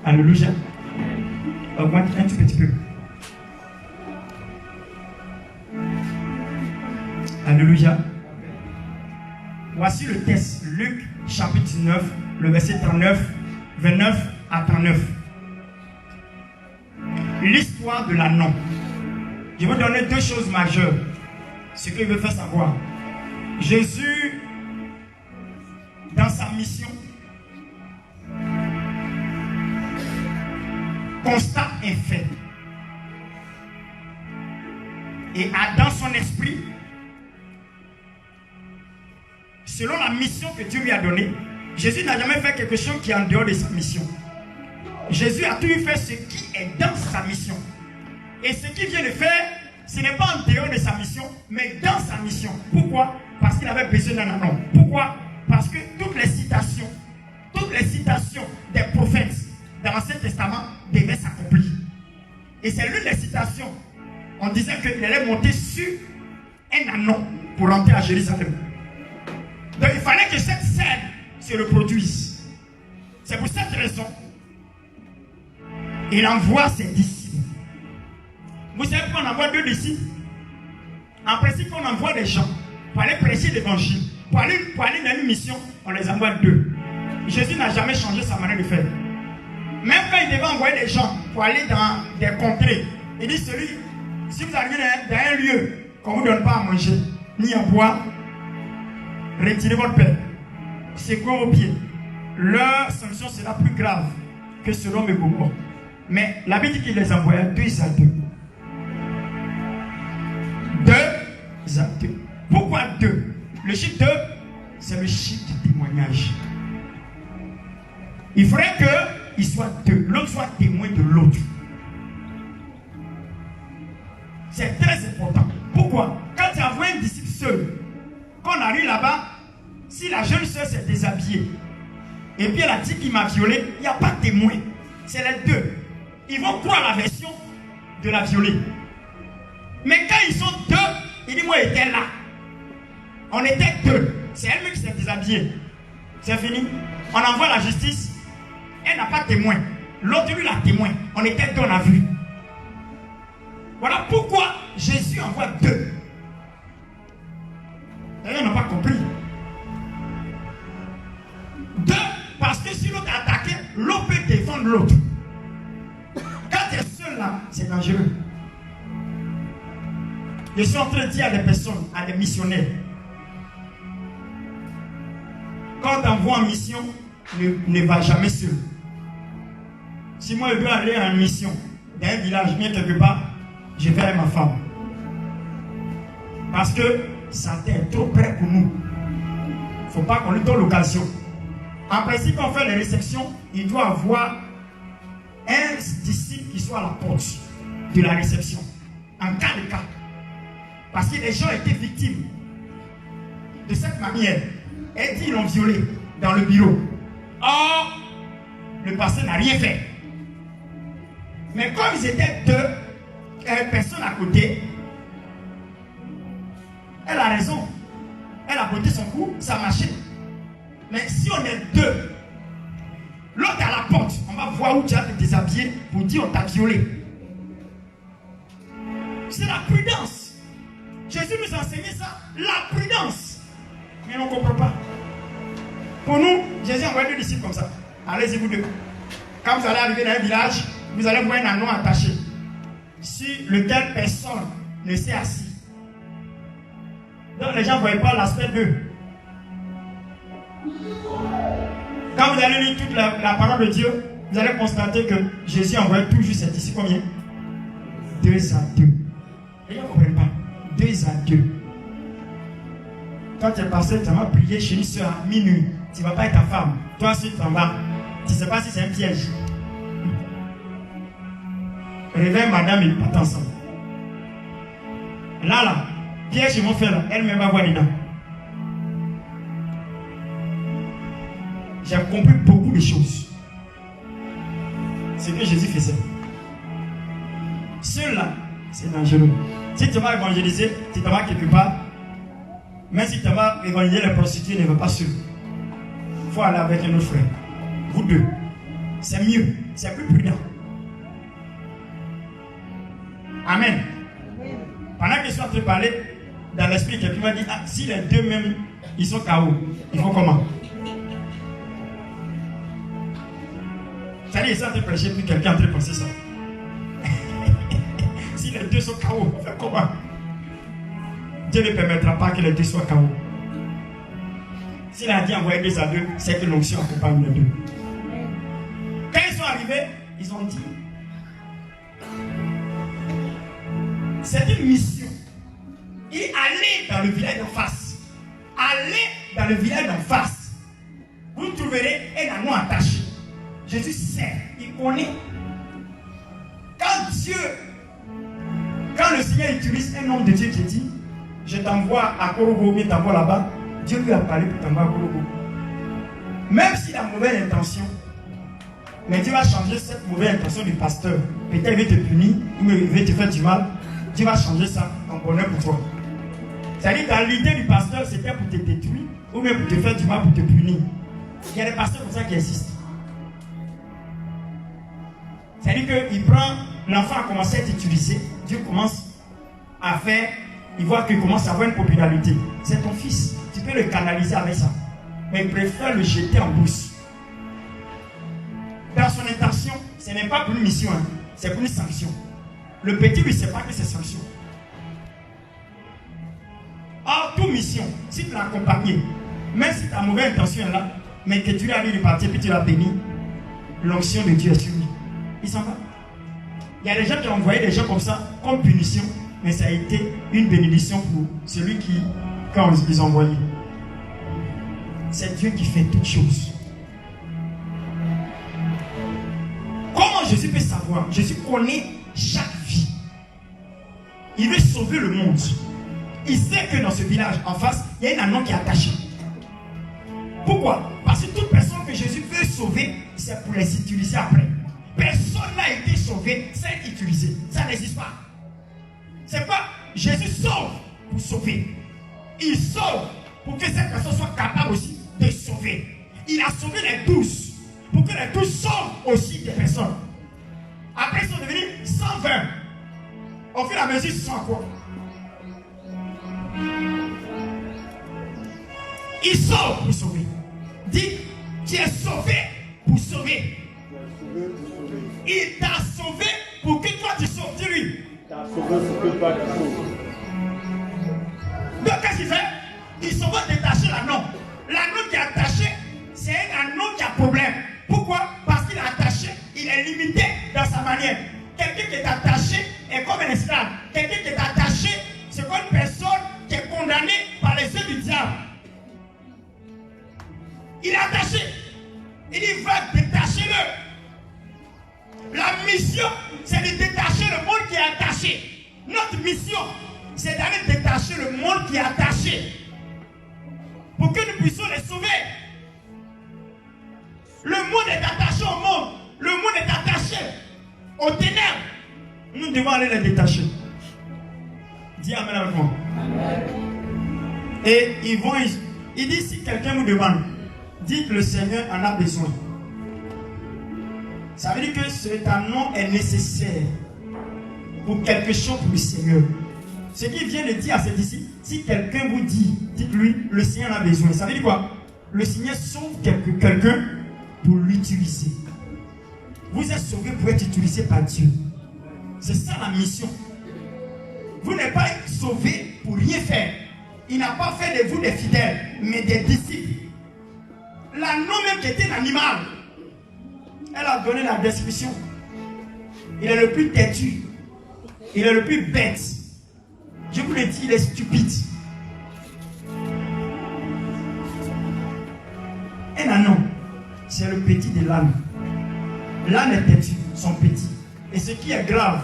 Alléluia. Augmente un tout petit peu. Alléluia. Voici le texte. Luc chapitre 9, le verset 29 à 39. L'histoire de l'ânon. Je vais vous donner deux choses majeures. Ce que je veux faire savoir. Jésus, dans sa mission, constate un fait. Et dans son esprit, selon la mission que Dieu lui a donnée, Jésus n'a jamais fait quelque chose qui est en dehors de sa mission. Jésus a toujours fait ce qui est dans sa mission. Et ce qu'il vient de faire, ce n'est pas en dehors de sa mission, mais dans sa mission. Pourquoi? Parce qu'il avait besoin d'un anon. Pourquoi? Parce que toutes les citations des prophètes dans l'Ancien Testament devaient s'accomplir. Et c'est l'une des citations. On disait qu'il allait monter sur un anon pour rentrer à Jérusalem. Donc il fallait que cette scène se reproduise. C'est pour cette raison il envoie ses disciples. Vous savez pourquoi on envoie deux disciples? En principe, on envoie des gens pour aller prêcher l'évangile. Pour aller dans une mission, on les envoie deux. Jésus n'a jamais changé sa manière de faire. Même quand il devait envoyer des gens pour aller dans des contrées, il dit si vous arrivez dans un lieu qu'on ne vous donne pas à manger, ni à boire, retirez votre paix, secouez vos pieds. Leur sanction sera plus grave que selon mes Gomorrhe. Mais la Bible dit qu'il les envoya deux à deux. Deux à deux. Pourquoi deux? Le chiffre 2, c'est le chiffre du témoignage. Il faudrait qu'il soit deux, l'autre soit témoin de l'autre. C'est très important. Pourquoi? Quand tu envoies un disciple seul, quand on arrive là-bas, si la jeune soeur s'est déshabillée, et puis elle a dit qu'il m'a violé, il n'y a pas de témoin. C'est les deux. Ils vont croire la version de la violée. Mais quand ils sont deux, il dit moi j'étais là. On était deux. C'est elle-même qui s'est déshabillée. C'est fini. On envoie la justice. Elle n'a pas de témoin. L'autre lui la témoin. On était deux, on a vu. Voilà pourquoi Jésus envoie deux. D'ailleurs, on n'a pas compris. Deux, parce que si l'autre est attaqué, l'autre peut défendre l'autre. Quand tu es seul là, c'est dangereux. Je suis en train de dire à des personnes, à des missionnaires, quand tu envoies en mission, ne va jamais seul. Si moi je dois aller en mission dans un village, bien quelque part, je vais avec ma femme. Parce que ça est trop près pour nous. Il ne faut pas qu'on lui donne l'occasion. En principe, quand on fait les réceptions, il doit avoir un disciple qui soit à la porte de la réception, en cas de cas. Parce que les gens étaient victimes de cette manière. Elle dit qu'ils l'ont violé dans le bureau. Or, le pasteur n'a rien fait. Mais comme ils étaient deux personnes à côté, elle a raison. Elle a botté son cou, ça a marché. Mais si on est deux, l'autre à la porte, on va voir où tu vas te déshabiller pour dire on t'a violé. C'est la prudence. Jésus nous enseignait ça, la prudence. Mais on ne comprend pas. Pour nous, Jésus envoie deux disciples comme ça. Allez-y vous deux. Quand vous allez arriver dans un village, vous allez voir un anneau attaché, sur lequel personne ne s'est assis. Donc les gens ne voyaient pas l'aspect d'eux. Quand vous allez lire toute la parole de Dieu, vous allez constater que Jésus envoie toujours ses disciples combien? 2 à 2. Les gens ne comprennent pas. 2 à 2. Quand tu es passé, tu vas prier chez une soeur à minuit. Tu ne vas pas être ta femme. Toi ensuite, tu en vas. Tu ne sais pas si c'est un piège. Réveille madame et ils partent ensemble. Là, piège ils vont faire là. Elle-même va voir dedans. J'ai compris beaucoup de choses. C'est que Jésus faisait. Ceux-là, c'est dangereux. Si tu vas évangéliser, tu te vas quelque part. Même si tu vas évangéliser les prostituées, ne va pas seul. Il faut aller avec un autre frère. Vous deux. C'est mieux. C'est plus prudent. Amen. Pendant que je suis en train de parler, dans l'esprit, quelqu'un m'a dit, ah, si les deux même, ils sont KO, ils font comment? C'est-à-dire, ils sont en train de prêcher, puis quelqu'un est en train de penser ça. Si les deux sont KO, on fait comment? Dieu ne permettra pas que les deux soient KO. S'il a dit envoyer 2 à 2, c'est que l'onction accompagne les deux. Quand ils sont arrivés, ils ont dit, c'est une mission. Il allait dans le village d'en face. Allez dans le village d'en face. Vous trouverez un anneau attaché. Jésus sait, il connaît. Quand le Seigneur utilise un homme de Dieu qui dit, je t'envoie à Korogo, mais t'envoie là-bas, Dieu lui a parlé pour t'envoyer à Korogo. Même s'il a mauvaise intention, mais Dieu va changer cette mauvaise intention du pasteur. Peut-être il veut te punir, ou il veut te faire du mal. Dieu va changer ça en bonheur pour toi. C'est-à-dire que l'idée du pasteur, c'était pour te détruire, ou même pour te faire du mal, pour te punir. Il y a des pasteurs comme ça qui existent. C'est-à-dire qu'il prend, l'enfant a commencé à être utilisé, Dieu commence à faire, il voit qu'il commence à avoir une popularité. C'est ton fils, tu peux le canaliser avec ça. Mais il préfère le jeter en bourse. Dans son intention, ce n'est pas pour une mission, hein, c'est pour une sanction. Le petit ne sait pas que c'est sanction. Or, toute mission, si tu l'as accompagné, même si ta mauvaise intention est là, mais que tu l'as dit de partir puis tu l'as béni, l'onction de Dieu est sur lui. Il s'en va. Il y a des gens qui ont envoyé des gens comme ça, comme punition, mais ça a été une bénédiction pour celui qui, quand ils ont envoyé. C'est Dieu qui fait toutes choses. Comment Jésus peut savoir? Jésus connaît chaque vie. Il veut sauver le monde. Il sait que dans ce village en face, il y a un anneau qui est attaché. Pourquoi? Parce que toute personne que Jésus veut sauver, c'est pour les utiliser après. Personne n'a été sauvé sans être utilisé. Ça n'existe pas. C'est pas Jésus sauve pour sauver. Il sauve pour que cette personne soit capable aussi de sauver. Il a sauvé les 12 pour que les 12 sauvent aussi des personnes. Après, ils sont devenus 120. Au fur et à mesure, ils sont quoi? Il sauve pour sauver. Dis, tu es sauvé pour sauver. Il t'a sauvé pour que toi tu sauves. Dis-lui. Il t'a sauvé pour que toi tu sauves. Donc, qu'est-ce qu'il fait? Ils sont détacher l'anneau. L'anneau qui est attaché, c'est un anneau qui a problème. Pourquoi? Parce qu'il est attaché, il est limité dans sa manière. Quelqu'un qui est attaché est comme un esclave. Quelqu'un qui est attaché, c'est comme une personne qui est condamnée par les yeux du diable. Il est attaché. Il dit, va détacher-le. La Notre mission, c'est d'aller détacher le monde qui est attaché pour que nous puissions les sauver. Le monde est attaché au monde. Le monde est attaché aux ténèbres. Nous devons aller les détacher. Dis amen avec moi. Amen. Et il dit, si quelqu'un vous demande, dites le Seigneur en a besoin. Ça veut dire que cet nom est nécessaire pour quelque chose pour le Seigneur. Ce qu'il vient de dire à ses disciples, si quelqu'un vous dit, dites-lui, le Seigneur en a besoin. Ça veut dire quoi? Le Seigneur sauve quelqu'un pour l'utiliser. Vous êtes sauvés pour être utilisés par Dieu. C'est ça la mission. Vous n'êtes pas sauvés pour rien faire. Il n'a pas fait de vous des fidèles, mais des disciples. L'agneau même qui était l'animal, elle a donné la description. Il est le plus têtu. Il est le plus bête. Je vous le dis, il est stupide. Un agneau, c'est le petit de l'âne. L'âne est têtu, son petit. Et ce qui est grave,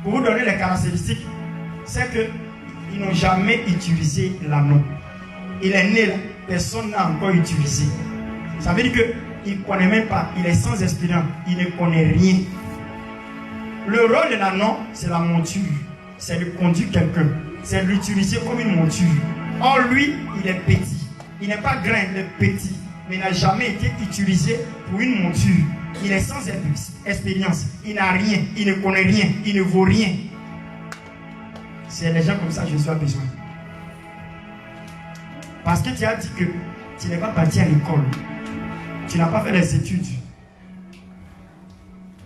pour vous donner les caractéristiques, c'est qu'ils n'ont jamais utilisé l'anneau. Il est né là, personne n'a encore utilisé. Ça veut dire qu'il ne connaît même pas, il est sans expérience, il ne connaît rien. Le rôle de l'anneau, c'est la monture. C'est de conduire quelqu'un. C'est de l'utiliser comme une monture. Or, lui, il est petit. Il n'est pas grand, il est petit. Mais il n'a jamais été utilisé pour une monture. Il est sans expérience. Il n'a rien. Il ne connaît rien. Il ne vaut rien. C'est les gens comme ça que Jésus a besoin. Parce que tu as dit que tu n'es pas parti à l'école. Tu n'as pas fait les études.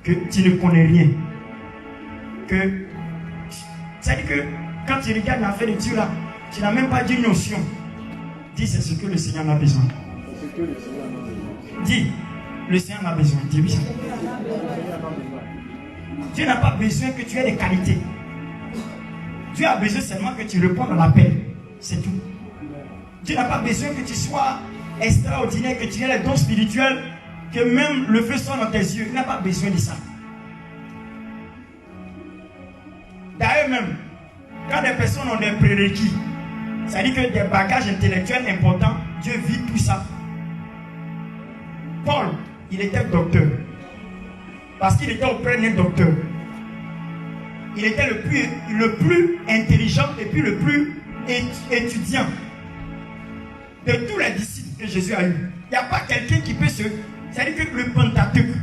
Que tu ne connais rien. C'est-à-dire que quand tu regardes l'affaire de Dieu là, tu n'as même pas d'une notion. Dis, c'est ce que le Seigneur a besoin. Dis, le Seigneur a besoin. Dis oui. Dieu n'a pas besoin que tu aies des qualités. Dieu a besoin seulement que tu répondes à l'appel. C'est tout. Dieu n'a pas besoin que tu sois extraordinaire, que tu aies les dons spirituels, que même le feu soit dans tes yeux. Il n'a pas besoin de ça. D'ailleurs même, quand des personnes ont des prérequis, c'est-à-dire que des bagages intellectuels importants, Dieu vit tout ça. Paul, il était docteur. Parce qu'il était auprès d'un docteur. Il était le plus intelligent et puis le plus étudiant de tous les disciples que Jésus a eu. Il n'y a pas quelqu'un qui peut se... C'est-à-dire que le Pentateuque,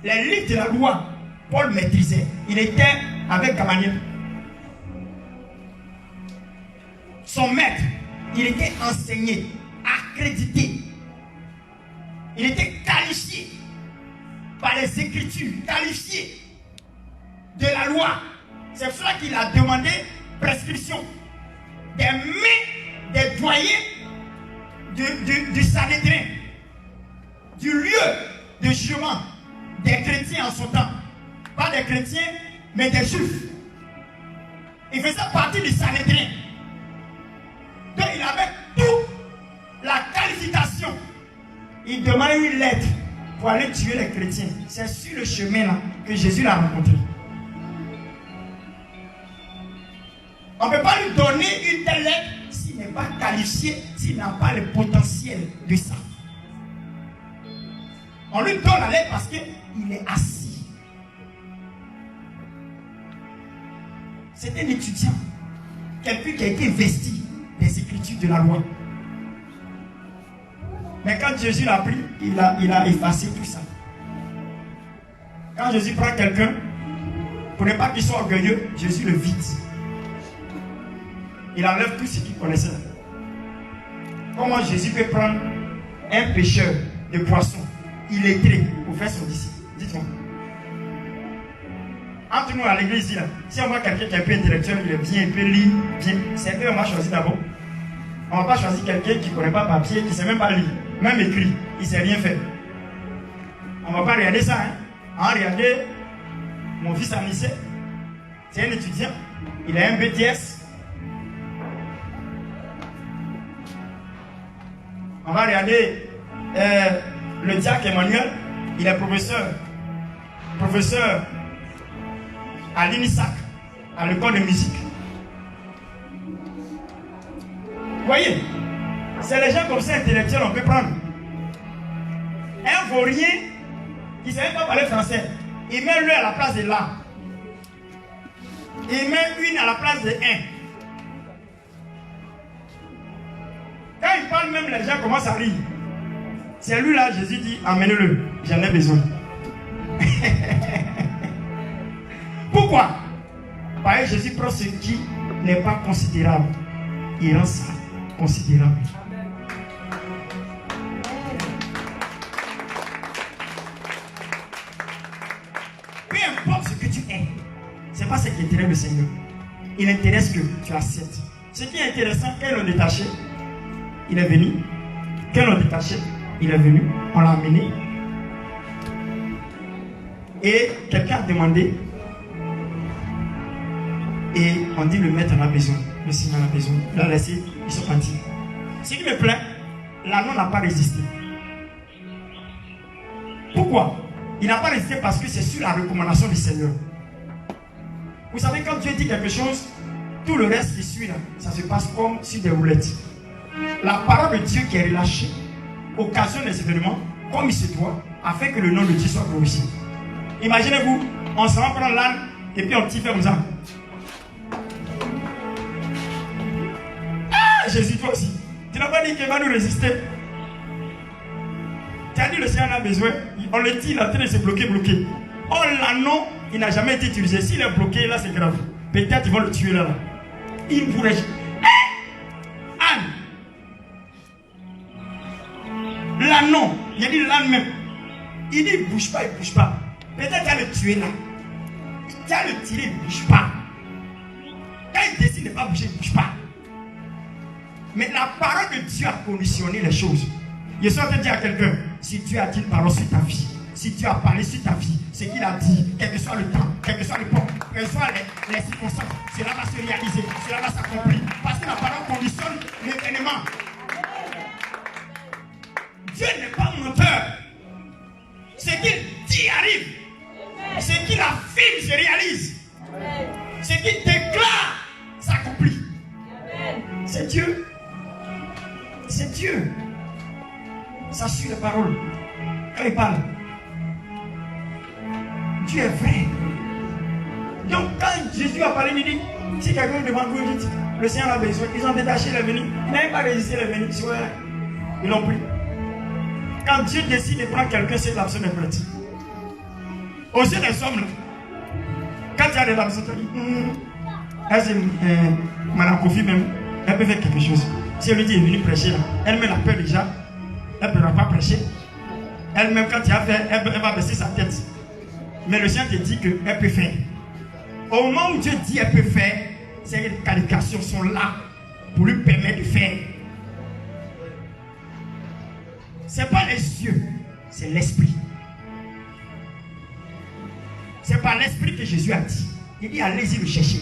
les livres de la loi, Paul maîtrisait. Il était avec Gamaliel. Son maître, il était enseigné, accrédité. Il était qualifié par les Écritures, qualifié de la loi. C'est pour cela qu'il a demandé prescription des mains des doyens du Sanhédrin, du lieu de jugement des chrétiens en son temps. Pas des chrétiens, mais des juifs. Il faisait partie du Sanhédrin. Donc il avait toute la qualification. Il demandait une lettre pour aller tuer les chrétiens. C'est sur le chemin là que Jésus l'a rencontré. On ne peut pas lui donner une telle lettre s'il n'est pas qualifié, s'il n'a pas le potentiel de ça. On lui donne la lettre parce qu'il est assis. C'est un étudiant, quelqu'un qui a été investi des Écritures de la loi. Mais quand Jésus l'a pris, il a effacé tout ça. Quand Jésus prend quelqu'un, pour ne pas qu'il soit orgueilleux, Jésus le vide. Il enlève tout ce qu'il connaissait. Comment Jésus peut prendre un pêcheur de poissons illettré pour faire son disciple? Dites-moi. Entre nous à l'église, là, si on voit quelqu'un qui est un peu intellectuel, il est bien, il peut lire, bien, c'est eux on va choisir d'abord. On ne va pas choisir quelqu'un qui ne connaît pas papier, qui ne sait même pas lire, même écrit, il ne sait rien faire. On ne va pas regarder ça. Hein. On va regarder mon fils Anissé, c'est un étudiant, il a un BTS. On va regarder le diacre Emmanuel, il est professeur à l'INISAC. à l'école de musique. Vous voyez, c'est les gens comme ça intellectuels on peut prendre. Un vaurien qui ne savait pas parler français, il met le à la place de la. Il met une à la place de un. Quand il parle, même les gens commencent à rire. C'est lui là, Jésus dit, amenez-le, j'en ai besoin. Pourquoi? Parce que Jésus prend ce qui n'est pas considérable. Il rend ça considérable. Peu importe ce que tu es, ce n'est pas ce qui intéresse le Seigneur. Il intéresse que tu acceptes. Ce qui est intéressant, quand ils l'ont détaché, il est venu. Quand ils l'ont détaché, il est venu. On l'a amené. Et quelqu'un a demandé. Et on dit le maître a besoin. Le Seigneur a besoin. Il a laissé, ils sont partis. Ce qui me plaît, l'anneau n'a pas résisté. Pourquoi? Il n'a pas résisté parce que c'est sur la recommandation du Seigneur. Vous savez, quand Dieu dit quelque chose, tout le reste qui suit là, ça se passe comme sur des roulettes. La parole de Dieu qui est relâchée occasionne les événements comme il se doit, afin que le nom de Dieu soit glorifié. Imaginez-vous, on s'en va prendre l'âne et puis on t'y fait comme ça. Ah, Jésus, toi aussi. Tu n'as pas dit qu'il va nous résister. Tu as dit le Seigneur en a besoin. On le dit, il est en train de se bloquer. Oh, l'anneau, il n'a jamais été utilisé. S'il est bloqué, là, c'est grave. Peut-être ils vont le tuer là. Il ne pourrait. Anne. L'anneau, il a dit l'âne même. Il dit, il ne bouge pas. Peut-être qu'il va le tuer là. Il va le tirer, il ne bouge pas. Quand il décide de ne pas bouger, il ne bouge pas. Mais la parole de Dieu a conditionné les choses. Je suis en train de dire à quelqu'un, si Dieu a dit une parole sur ta vie, si Dieu a parlé sur ta vie, ce qu'il a dit, quel que soit le temps, quel que soit l'époque, quelles que soient les circonstances, cela va se réaliser, cela va s'accomplir. Parce que la parole conditionne l'événement. Dieu n'est pas menteur. Ce qu'il dit arrive. Ce qu'il affirme se réalise. Ce qu'il déclare s'accomplit. C'est Dieu. C'est Dieu. Ça suit les paroles. Quand il parle, Dieu est vrai. Donc quand Jésus a parlé, il dit, si quelqu'un demande vous, il dit, le Seigneur a besoin. Ils ont détaché les venus. Ils n'avaient pas résisté les venus. Ils l'ont pris. Quand Dieu décide de prendre quelqu'un, c'est l'absence de prêtre. Aussi les hommes, quand il y a des absents, Madame Kofi même, elle peut faire quelque chose. Si elle lui dit, elle est venue prêcher là, elle-même a peur déjà, elle ne pourra pas prêcher. Elle-même, quand il a fait, elle va baisser sa tête. Mais le Seigneur te dit qu'elle peut faire. Au moment où Dieu dit qu'elle peut faire, ces qualifications sont là pour lui permettre de faire. Ce n'est pas les yeux, c'est l'esprit. C'est par l'esprit que Jésus a dit. Il dit allez-y le chercher.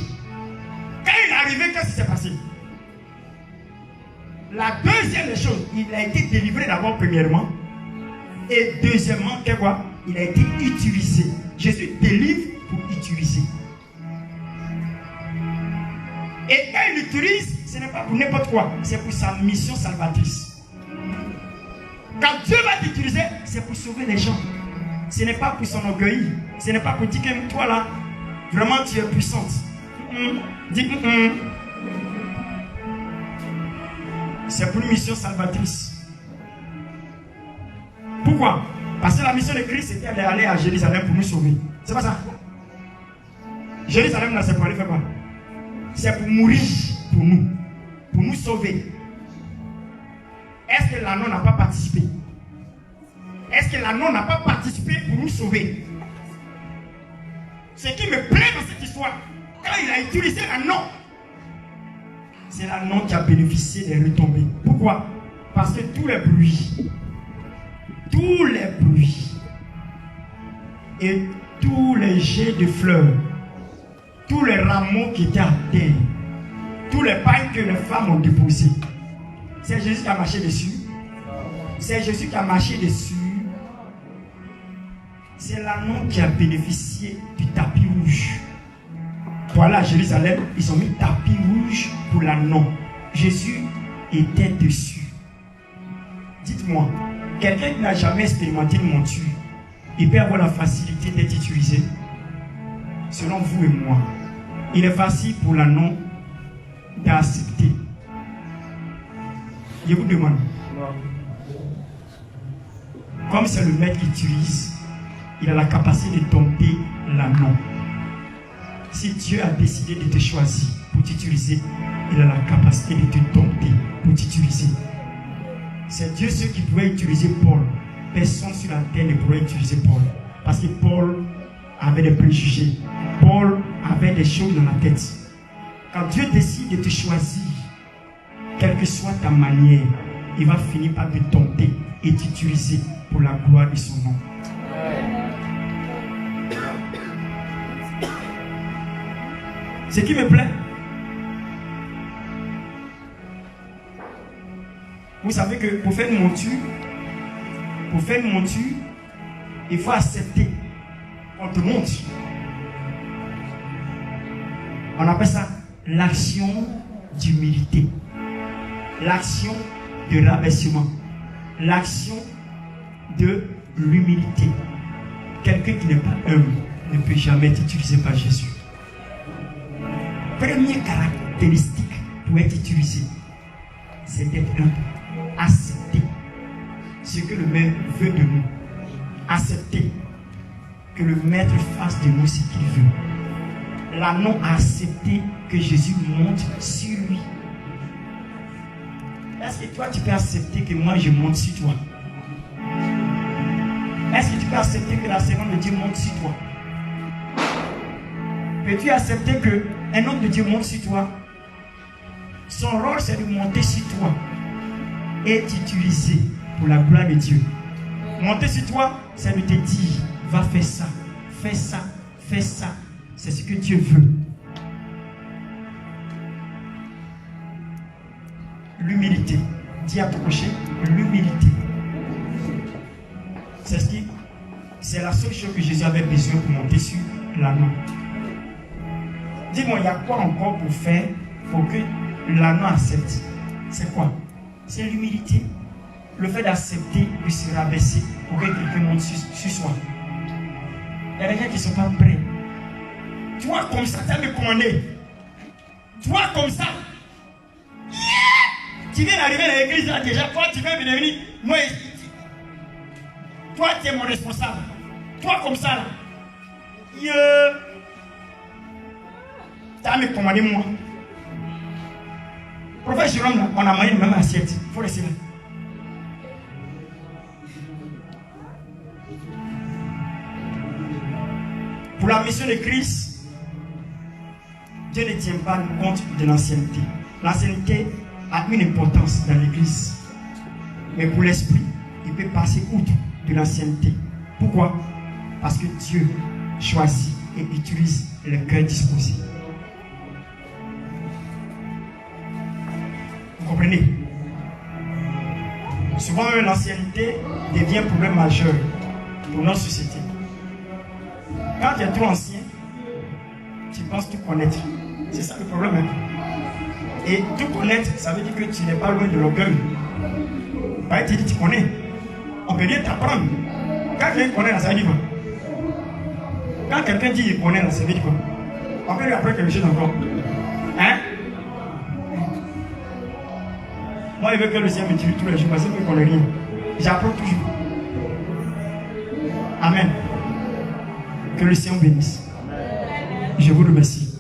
Quand il est arrivé, qu'est-ce qui s'est passé? La deuxième des choses, il a été délivré d'abord premièrement. Et deuxièmement, qu'est-ce quoi? Il a été utilisé. Jésus délivre pour utiliser. Et quand il utilise, ce n'est pas pour n'importe quoi. C'est pour sa mission salvatrice. Quand Dieu va t'utiliser, c'est pour sauver les gens. Ce n'est pas pour s'enorgueillir. Ce n'est pas pour dire que toi là, vraiment tu es puissante. Dis C'est pour une mission salvatrice. Pourquoi? Parce que la mission de Christ c'était d'aller à Jérusalem pour nous sauver. C'est pas ça. Jérusalem là c'est pour aller faire quoi? C'est pour mourir pour nous sauver. Est-ce que l'anneau n'a pas participé? Est-ce que l'anneau n'a pas participé pour nous sauver? Ce qui me plaît dans cette histoire, quand il a utilisé l'anneau, c'est l'anneau qui a bénéficié des retombées. Pourquoi? Parce que tous les bruits et tous les jets de fleurs, tous les rameaux qui étaient à terre, tous les pailles que les femmes ont déposées, c'est Jésus qui a marché dessus. C'est Jésus qui a marché dessus. C'est l'anneau qui a bénéficié du tapis rouge. pour aller à Jérusalem, ils ont mis tapis rouge pour l'anneau. Jésus était dessus. Dites-moi, quelqu'un qui n'a jamais expérimenté une monture, il peut avoir la facilité d'être utilisé. Selon vous et moi, il est facile pour l'anneau d'accepter. Je vous demande. Comme c'est le maître qui utilise, il a la capacité de dompter l'anneau. Si Dieu a décidé de te choisir pour t'utiliser, il a la capacité de te dompter pour t'utiliser. C'est Dieu ceux qui pouvait utiliser Paul. Personne sur la terre ne pourrait utiliser Paul. Parce que Paul avait des préjugés. Paul avait des choses dans la tête. Quand Dieu décide de te choisir, quelle que soit ta manière, il va finir par te dompter et t'utiliser pour la gloire de son nom. Ce qui me plaît, vous savez que pour faire une monture, il faut accepter qu'on te montre. On appelle ça l'action d'humilité, l'action de rabaissement, l'action de l'humilité. Quelqu'un qui n'est pas humble ne peut jamais être utilisé par Jésus. Première caractéristique pour être utilisé, c'est d'être humble. Accepter ce que le maître veut de nous. Accepter que le maître fasse de nous ce qu'il veut. L'anneau a accepté que Jésus monte sur lui. Est-ce que toi tu peux accepter que moi je monte sur toi? Est-ce que tu peux accepter que la servante de Dieu monte sur toi? Peux-tu accepter qu'un homme de Dieu monte sur toi? Son rôle c'est de monter sur toi et t'utiliser pour la gloire de Dieu. Monter sur toi, c'est de te dire, va faire ça, fais ça, fais ça. C'est ce que Dieu veut. L'humilité. Dis à ton prochain, l'humilité. C'est la seule chose que Jésus avait besoin pour monter sur l'anneau. Dis-moi, il y a quoi encore pour faire pour que l'anneau accepte? C'est quoi? C'est l'humilité. Le fait d'accepter de se rabaisser pour que quelqu'un monte sur soi. Il y a des gens qui ne sont pas prêts. Toi comme ça, tu as me commandé. Toi comme ça. Yeah! Tu viens d'arriver à l'église là déjà. Toi, tu viens de devenir. Moi, toi, tu es mon responsable. Toi comme ça là. Yeah! Tu as me commandé moi. Prophète Jérôme, là, on a mangé la même assiette. Il faut laisser là. Pour la mission de Christ, Dieu ne tient pas compte de l'ancienneté. L'ancienneté a une importance dans l'église. Mais pour l'esprit, il peut passer outre de l'ancienneté. Pourquoi? Parce que Dieu choisit et utilise le cœur disposé. Vous comprenez? Souvent, l'ancienneté devient un problème majeur pour notre société. Quand tu es trop ancien, tu penses tout connaître. C'est ça le problème. Hein? Et tout connaître, ça veut dire que tu n'es pas loin de l'orgueil. Bah, tu dis tu connais. On peut bien t'apprendre. Quand quelqu'un connaît, ça veut dire quoi? Quand quelqu'un dit il connaît, ça veut dire quoi? On peut lui apprendre quelque chose encore. Hein? Moi, je veux que le Seigneur me tue tous les jours parce que je ne connais rien. J'apprends toujours. Amen. Que le Seigneur bénisse. Je vous remercie.